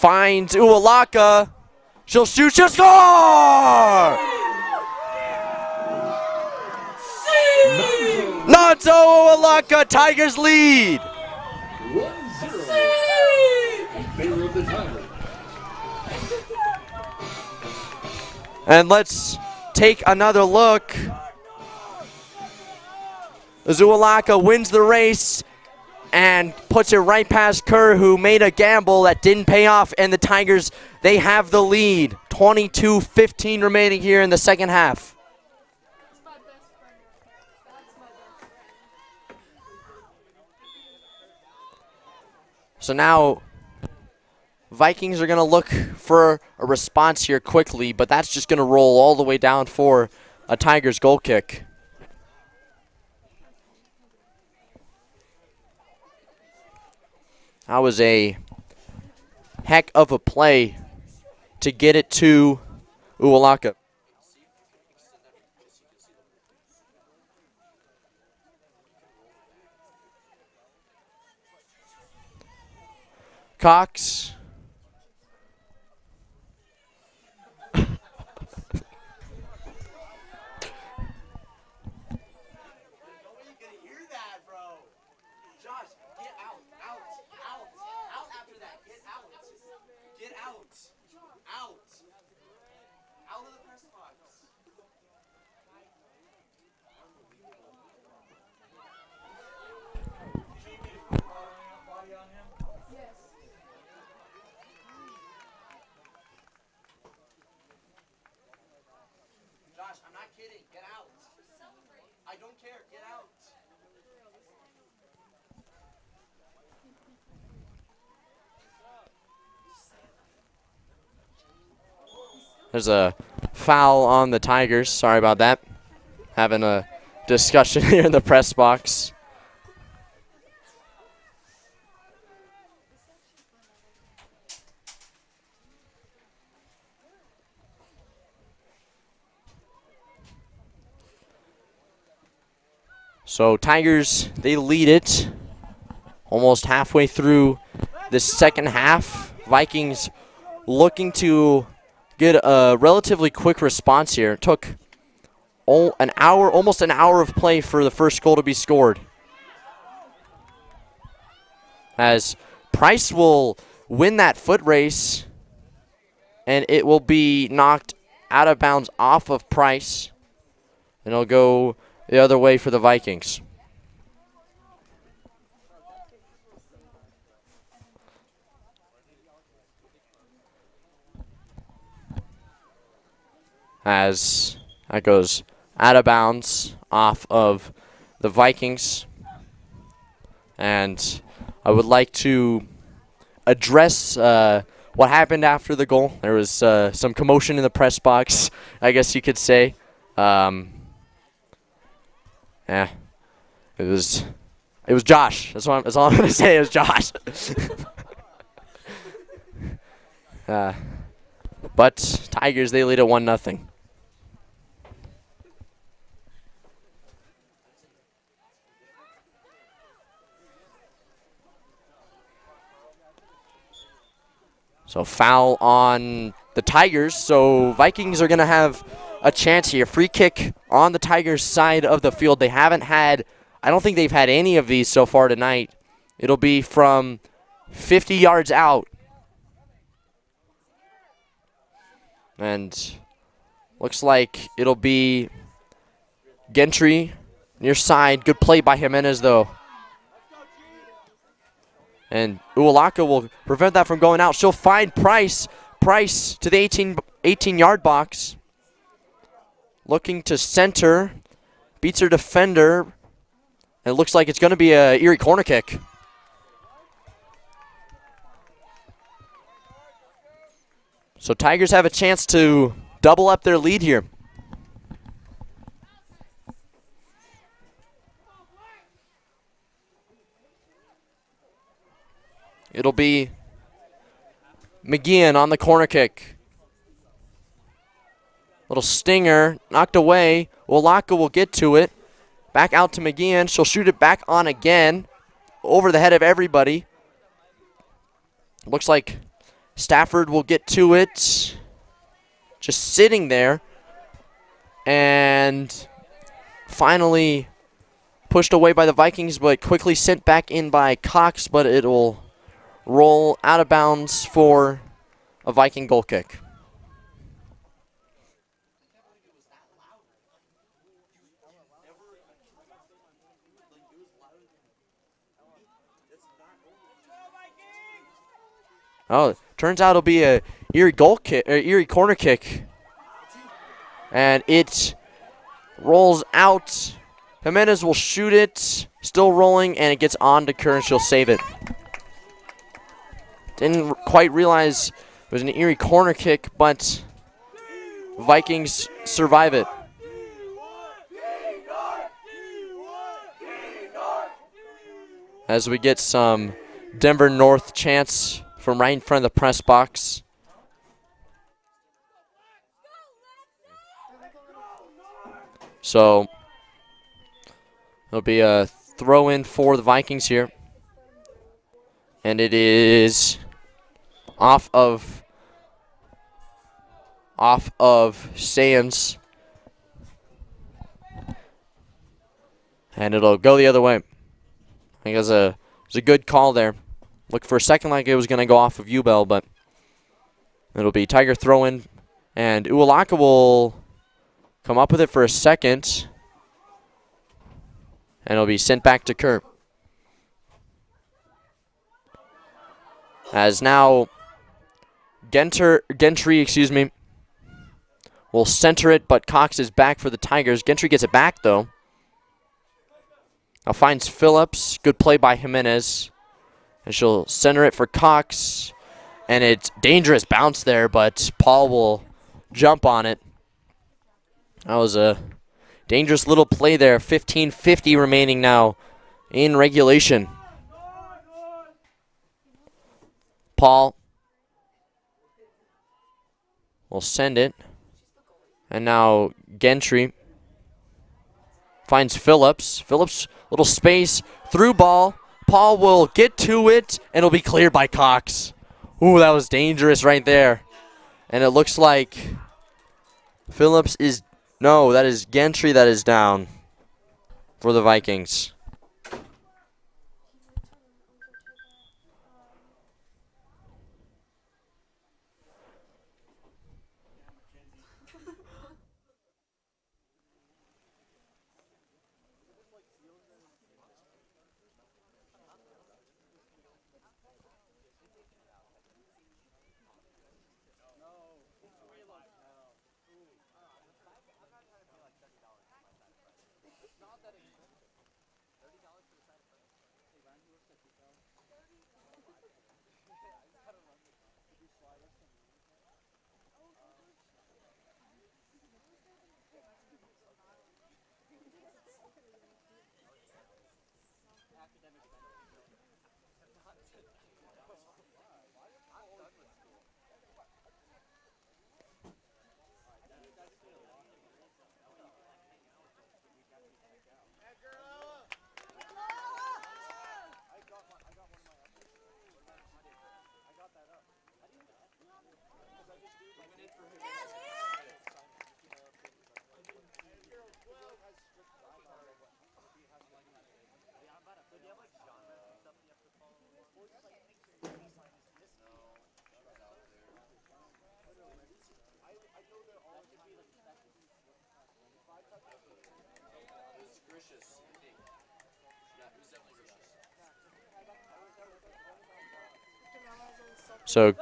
finds Uwalaka. She'll shoot, she'll score! Nanto Uwalaka, Tigers lead. 1-0 in favor of the Tigers. And let's take another look. Uwalaka wins the race and puts it right past Kerr, who made a gamble that didn't pay off, and the Tigers, they have the lead. 22-15 remaining here in the second half. So now Vikings are going to look for a response here quickly, but that's just going to roll all the way down for a Tigers goal kick. That was a heck of a play to get it to Uwalaka. Cox. I'm not kidding. Get out. I don't care. Get out. There's a foul on the Tigers. Sorry about that. Having a discussion here in the press box. So Tigers, they lead it almost halfway through the second half. Vikings looking to get a relatively quick response here. It took almost an hour of play for the first goal to be scored. As Price will win that foot race, and it will be knocked out of bounds off of Price, and it'll go the other way for the Vikings. As that goes out of bounds off of the Vikings. And I would like to address what happened after the goal. There was some commotion in the press box, I guess you could say. Yeah, it was Josh. That's all I'm gonna say. It was Josh. But Tigers, they lead at 1-0. So foul on the Tigers. So Vikings are gonna have a chance here. Free kick on the Tigers' side of the field. They haven't had, I don't think they've had any of these so far tonight. It'll be from 50 yards out. And looks like it'll be Gentry near side. Good play by Jimenez, though. And Uwalaka will prevent that from going out. She'll find Price. Price to the 18-yard box. Looking to center. Beats her defender. And it looks like it's going to be a Erie corner kick. So Tigers have a chance to double up their lead here. It'll be McGeehan on the corner kick. Little stinger, knocked away. Uwalaka will get to it. Back out to McGeehan. She'll shoot it back on again. Over the head of everybody. Looks like Stafford will get to it. Just sitting there. And finally pushed away by the Vikings, but quickly sent back in by Cox, but it will roll out of bounds for a Viking goal kick. Oh, turns out it'll be a Erie goal kick, or Erie corner kick. And it rolls out. Jimenez will shoot it. Still rolling, and it gets on to Kerr, and she'll save it. Didn't quite realize it was an Erie corner kick, but Vikings survive it. As we get some Denver North chants from right in front of the press box. So it'll be a throw in for the Vikings here. And it is off of Sands. And it'll go the other way. I think it was a good call there. Looked for a second like it was going to go off of Ubel, but it'll be Tiger throw-in. And Uwalaka will come up with it for a second. And it'll be sent back to Kerr. As now Gentry, will center it, but Cox is back for the Tigers. Gentry gets it back, though. Now finds Phillips. Good play by Jimenez. And she'll center it for Cox. And it's dangerous bounce there, but Paul will jump on it. That was a dangerous little play there. 15:50 remaining now in regulation. Paul will send it. And now Gentry finds Phillips. Phillips, little space, through ball. Paul will get to it, and it'll be cleared by Cox. Ooh, that was dangerous right there. And it looks like Phillips is, no, that is Gentry that is down for the Vikings. So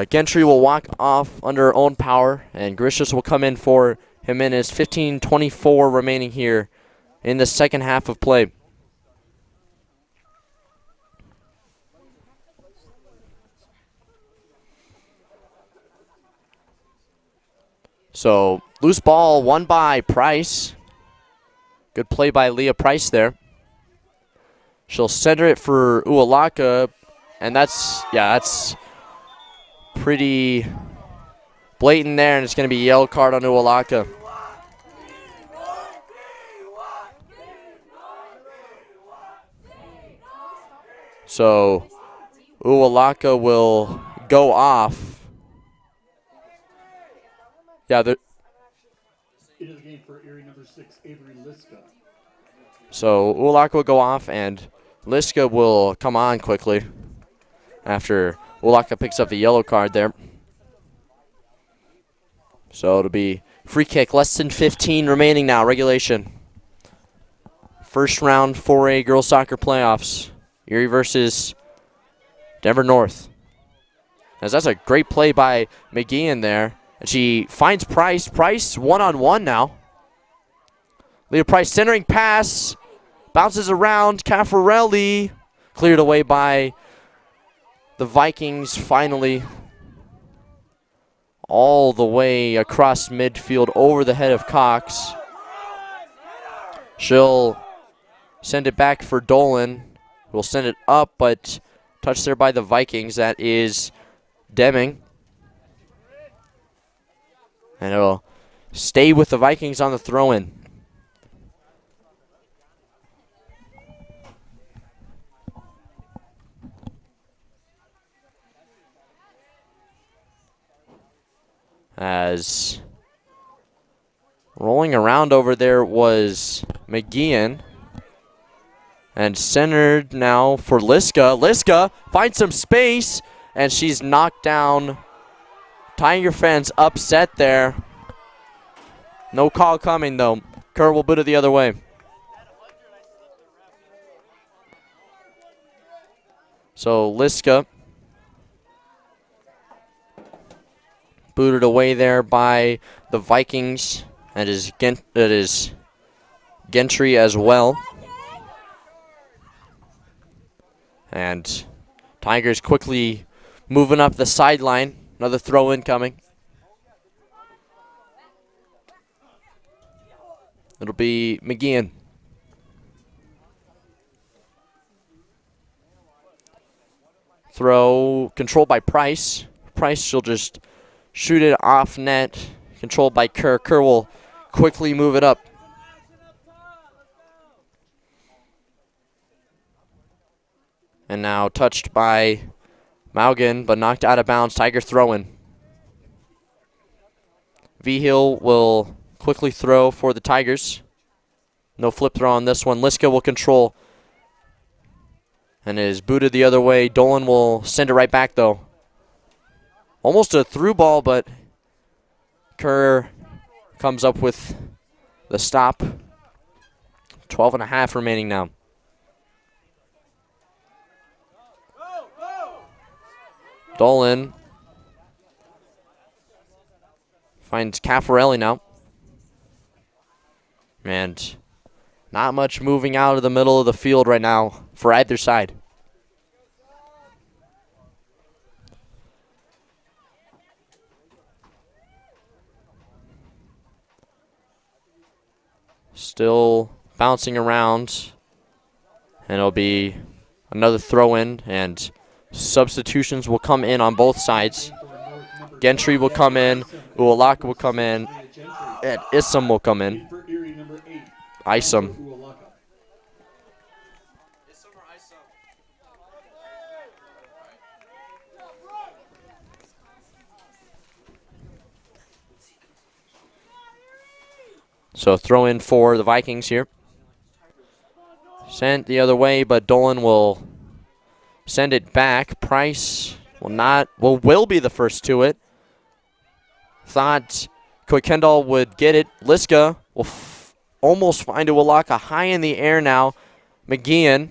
Gentry will walk off under her own power, and Grishus will come in for Jimenez. 15:24 remaining here in the second half of play. So loose ball won by Price. Good play by Leah Price there. She'll center it for Uwalaka, and that's pretty blatant there, and it's going to be a yellow card on Uwalaka. So Uwalaka will go off. Yeah, Into the game for Erie number 6, Avery Liska. so Uwalaka will go off, and Liska will come on quickly after Uwalaka picks up the yellow card there. So it'll be free kick, less than 15 remaining now, regulation. First round 4A girls soccer playoffs. Erie versus Denver North. As that's a great play by McGeehan there. And she finds Price. Price one-on-one now. Leah Price centering pass. Bounces around. Caffarelli cleared away by the Vikings finally. All the way across midfield over the head of Cox. She'll send it back for Dolan. Will send it up, but touched there by the Vikings. That is Deming. And it'll stay with the Vikings on the throw-in. As rolling around over there was McGeehan. And centered now for Liska. Liska finds some space, and she's knocked down. Tiger fans upset there. No call coming, though. Kerr will boot it the other way. So Liska booted away there by the Vikings. That is Gentry as well. And Tigers quickly moving up the sideline. Another throw-in coming. It'll be McGeehan. Throw controlled by Price. Price, she'll just shoot it off net. Controlled by Kerr. Kerr will quickly move it up. And now touched by Maugan, but knocked out of bounds. Tiger throw-in. V-Hill will quickly throw for the Tigers. No flip throw on this one. Liska will control. And is booted the other way. Dolan will send it right back, though. Almost a through ball, but Kerr comes up with the stop. 12.5 remaining now. Dolan finds Caffarelli now. And not much moving out of the middle of the field right now for either side. Still bouncing around. And it'll be another throw-in, and substitutions will come in on both sides. Gentry will come in, Uwalaka will come in, and Isom will come in. Isom. So throw in for the Vikings here. Sent the other way, but Dolan will send it back. Price will be the first to it. Thought Kendall would get it. Liska will almost find Uwalaka high in the air now. McGeehan.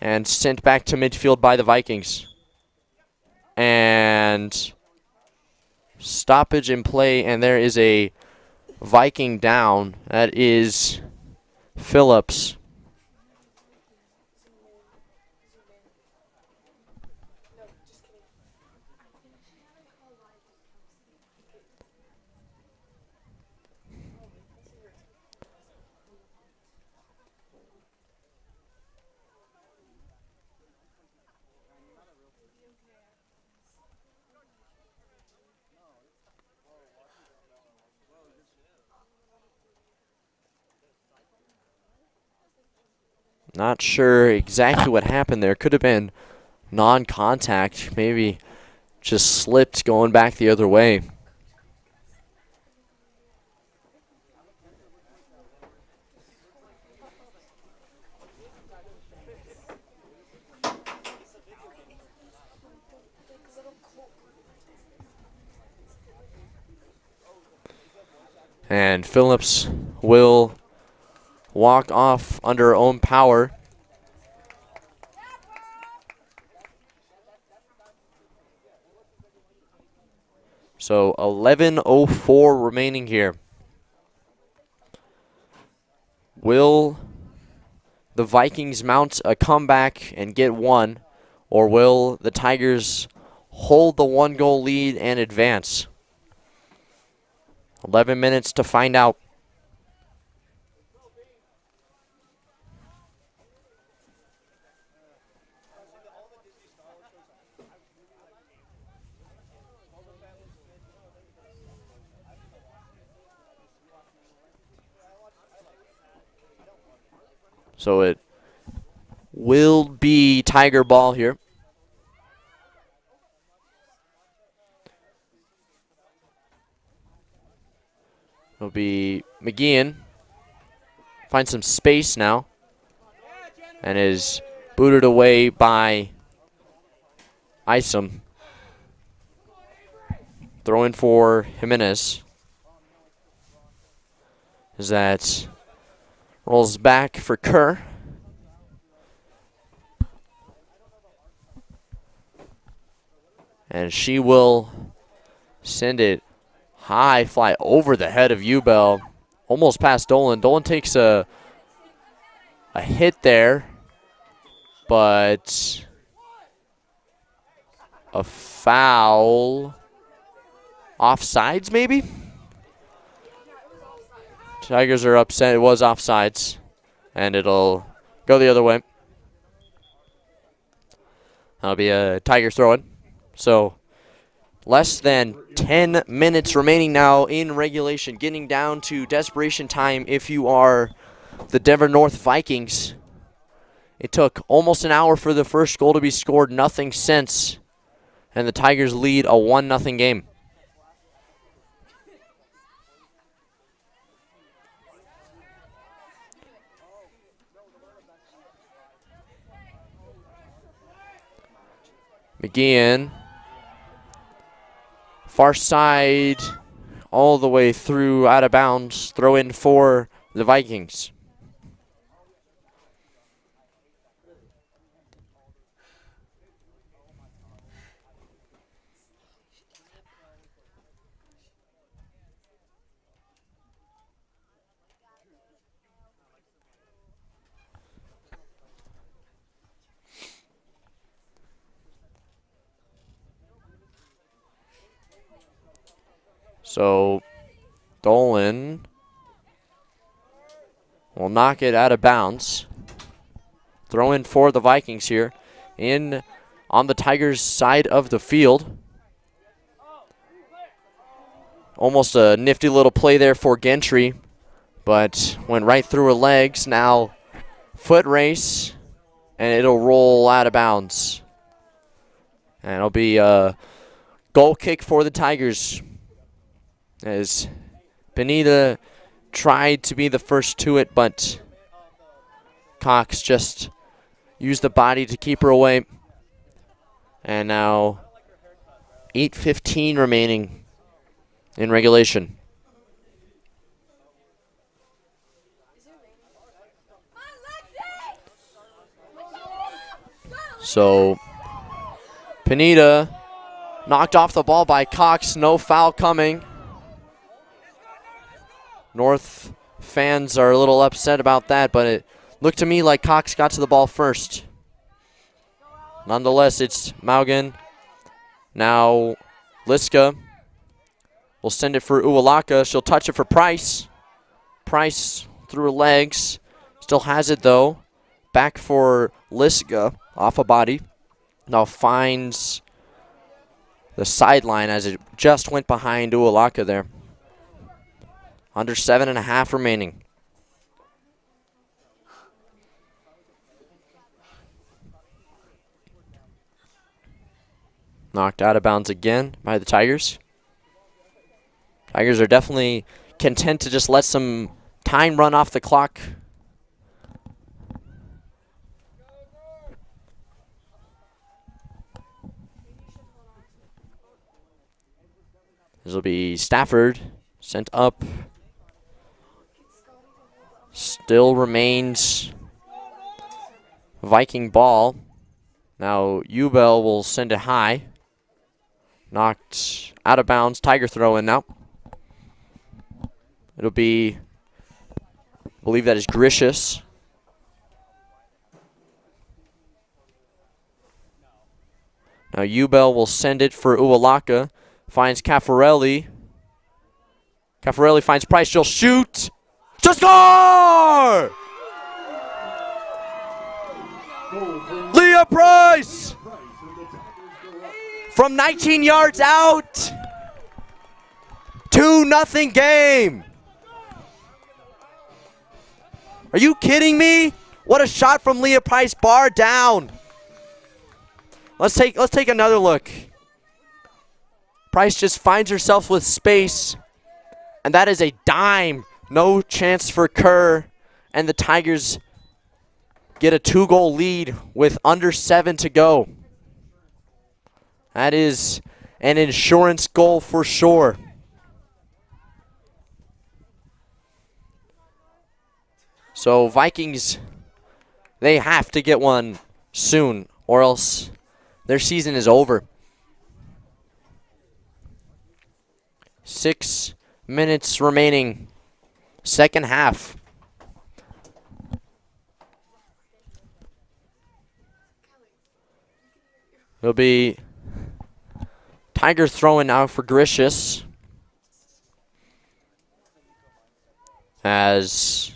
And sent back to midfield by the Vikings. And stoppage in play, and there is a Viking down. That is Phillips. Not sure exactly what happened there. Could have been non-contact. Maybe just slipped going back the other way. And Phillips will walk off under her own power. So 11:04 remaining here. Will the Vikings mount a comeback and get one, or will the Tigers hold the 1-goal lead and advance? 11 minutes to find out. So it will be Tiger ball here. It'll be McGeehan. Finds some space now. And is booted away by Isom. Throw in for Jimenez. As that rolls back for Kerr. And she will send it high fly over the head of Ubel. Almost past Dolan. Dolan takes a hit there, but a foul. Offsides, maybe? Tigers are upset. It was offsides, and it'll go the other way. That'll be a Tiger throw-in. So less than 10 minutes remaining now in regulation, getting down to desperation time if you are the Denver North Vikings. It took almost an hour for the first goal to be scored, nothing since, and the Tigers lead a 1-0 game. McGeehan, far side, all the way through, out of bounds. Throw in for the Vikings. So Dolan will knock it out of bounds. Throw in for the Vikings here in on the Tigers' side of the field. Almost a nifty little play there for Gentry, but went right through her legs. Now foot race, and it'll roll out of bounds. And it'll be a goal kick for the Tigers, as Benita tried to be the first to it, but Cox just used the body to keep her away. And now 8:15 remaining in regulation. So Pineda knocked off the ball by Cox, no foul coming. North fans are a little upset about that, but it looked to me like Cox got to the ball first. Nonetheless, it's Maugan. Now Liska will send it for Uwalaka. She'll touch it for Price. Price through her legs. Still has it, though. Back for Liska off a body. Now finds the sideline as it just went behind Uwalaka there. Under 7.5 remaining. Knocked out of bounds again by the Tigers. Tigers are definitely content to just let some time run off the clock. This will be Stafford sent up. Still remains Viking ball. Now Ubel will send it high. Knocked out of bounds. Tiger throw in now. It'll be, I believe that is Gricius. Now Ubel will send it for Uwalaka. Finds Caffarelli. Caffarelli finds Price. She'll shoot. To score! Leah Price! From 19 yards out. 2-0 game. Are you kidding me? What a shot from Leah Price, bar down. Let's take another look. Price just finds herself with space, and that is a dime. No chance for Kerr, and the Tigers get a 2-goal lead with under 7 to go. That is an insurance goal for sure. So Vikings, they have to get one soon, or else their season is over. 6 minutes remaining. Second half. It'll be Tiger throwing now for Gricius. As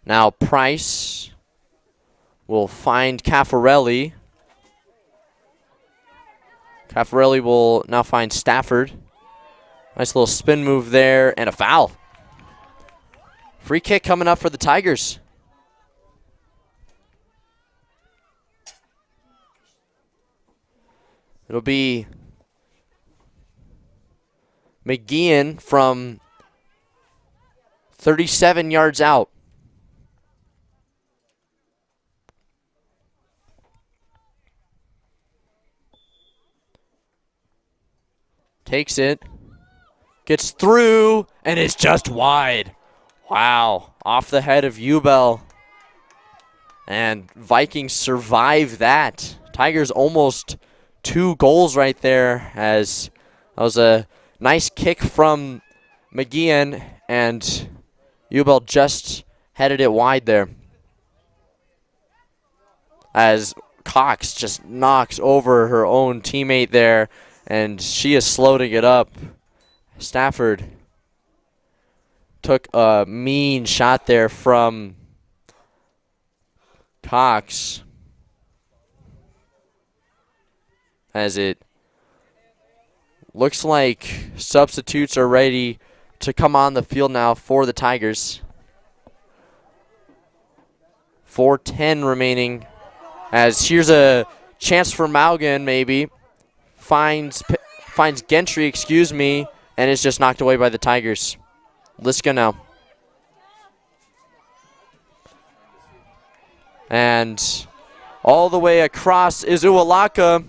now Price will find Caffarelli. Caffarelli will now find Stafford. Nice little spin move there, and a foul. Free kick coming up for the Tigers. It'll be McGeehan from 37 yards out. Takes it. Gets through, and it's just wide. Wow, off the head of Ubel. And Vikings survive that. Tigers almost 2 goals right there, as that was a nice kick from McGeehan, and Ubel just headed it wide there. As Cox just knocks over her own teammate there, and she is slow to get up. Stafford took a mean shot there from Cox, as it looks like substitutes are ready to come on the field now for the Tigers. 4:10 remaining, as here's a chance for Maugan, maybe. Finds Gentry, excuse me, and is just knocked away by the Tigers. Liska now. And all the way across is Uwalaka.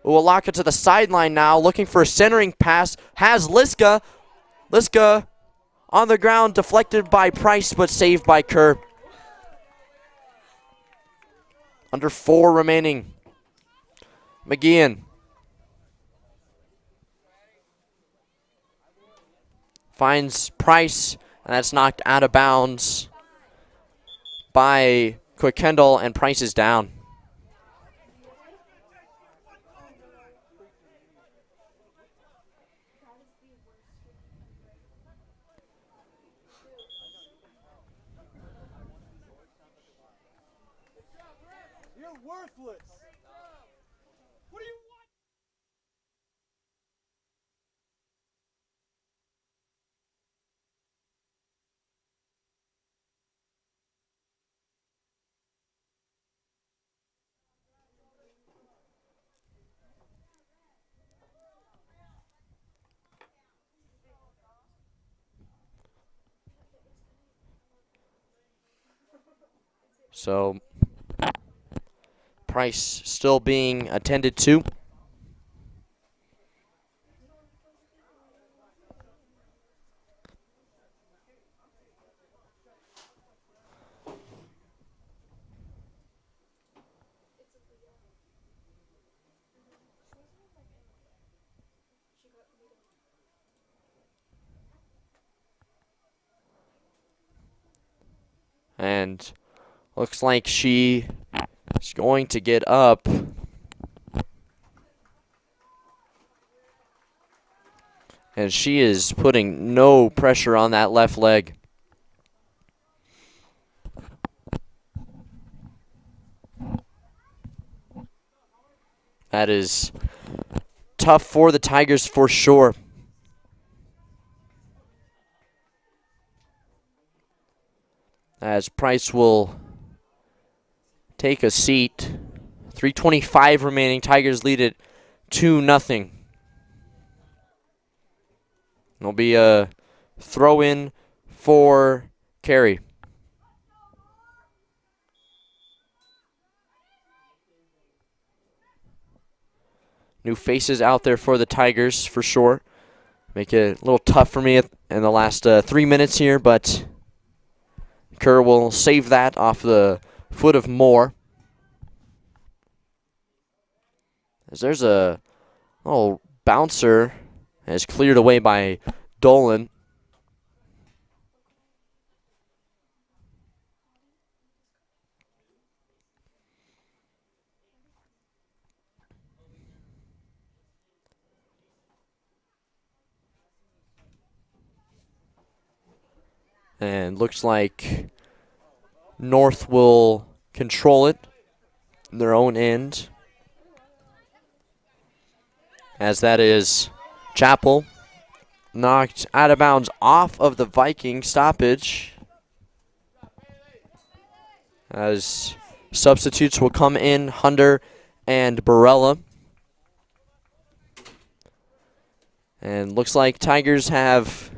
Uwalaka to the sideline now, looking for a centering pass. Has Liska. Liska on the ground, deflected by Price, but saved by Kerr. Under 4 remaining. McGeehan. Finds Price, and that's knocked out of bounds by Quick-Kendall, and Price is down. You're worthless. What do you want? So Price still being attended to. And looks like she is going to get up. And she is putting no pressure on that left leg. That is tough for the Tigers for sure. As Price will take a seat. 3:25 remaining. Tigers lead it 2-0. It'll be a throw-in for Carey. New faces out there for the Tigers for sure. Make it a little tough for me in the last 3 minutes here, but Kerr will save that off the foot of Moore. As there's a little bouncer that is cleared away by Dolan. And looks like North will control it in their own end. As that is Chapel knocked out of bounds off of the Viking stoppage. As substitutes will come in, Hunter and Barella. And looks like Tigers have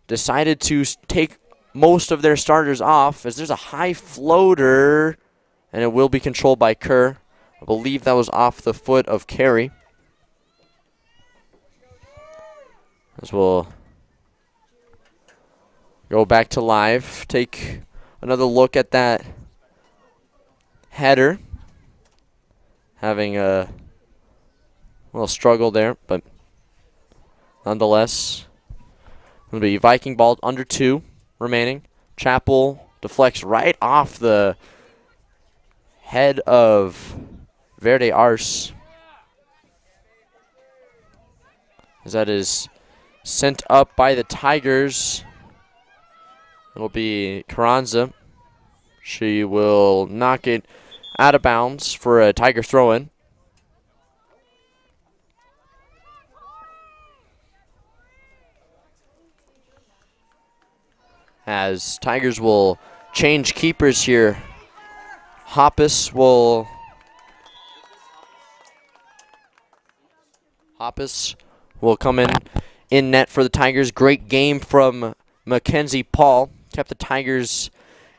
decided to take most of their starters off, as there's a high floater, and it will be controlled by Kerr. I believe that was off the foot of Carey. As we'll go back to live, take another look at that header. Having a little struggle there, but nonetheless, it'll be Viking ball under 2 remaining. Chapel deflects right off the head of Verde Arce. As that is sent up by the Tigers. It'll be Carranza. She will knock it out of bounds for a Tiger throw-in. As Tigers will change keepers here. Hoppus will come in net for the Tigers. Great game from Mackenzie Paul. Kept the Tigers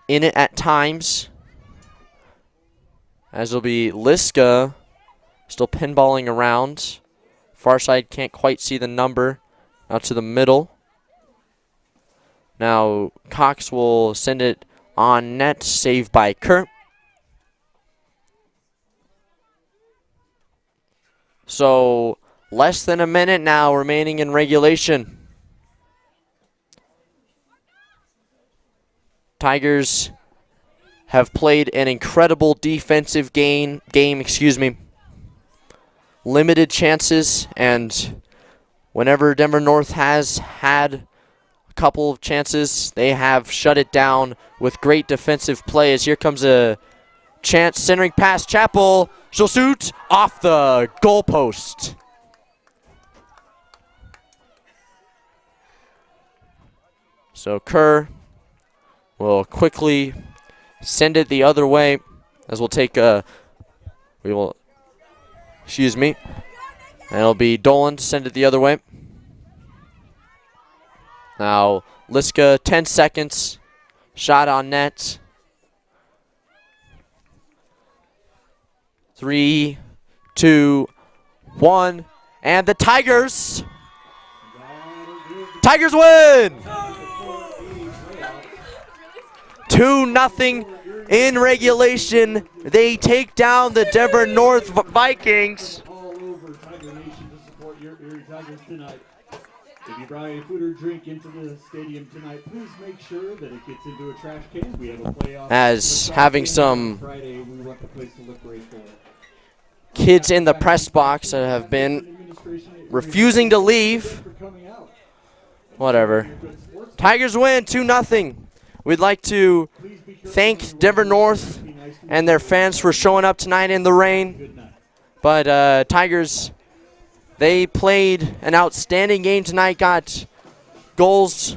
in it at times. As it'll be Liska still pinballing around. Far side can't quite see the number. Out to the middle. Now Cox will send it on net. Saved by Kerr. So less than a minute now remaining in regulation. Tigers have played an incredible defensive game. Limited chances, and whenever Denver North has had a couple of chances, they have shut it down with great defensive plays. Here comes a chance, centering pass, Chapel. She'll shoot off the goalpost. So Kerr will quickly send it the other way, as we'll take and it'll be Dolan to send it the other way. Now Liska, 10 seconds Shot on net. 3, 2, 1. And the Tigers win! 2-0 in regulation. They take down the Denver North Vikings. All over Tiger Nation to support your Erie Tigers tonight. If you brought a food or drink into the stadium tonight, please make sure that it gets into a trash can. We have a playoff. As having some Friday, we want the place to look great for it. Kids in the press box that have been refusing to leave. Whatever. Tigers win 2-0. We'd like to thank Denver North and their fans for showing up tonight in the rain. But Tigers, they played an outstanding game tonight, got goals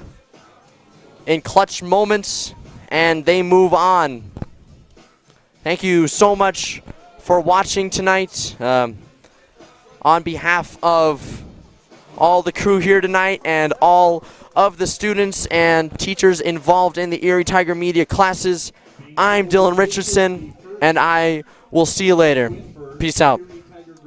in clutch moments, and they move on. Thank you so much for watching tonight. On behalf of all the crew here tonight and all of the students and teachers involved in the Erie Tiger Media classes, I'm Dylan Richardson, and I will see you later. Peace out.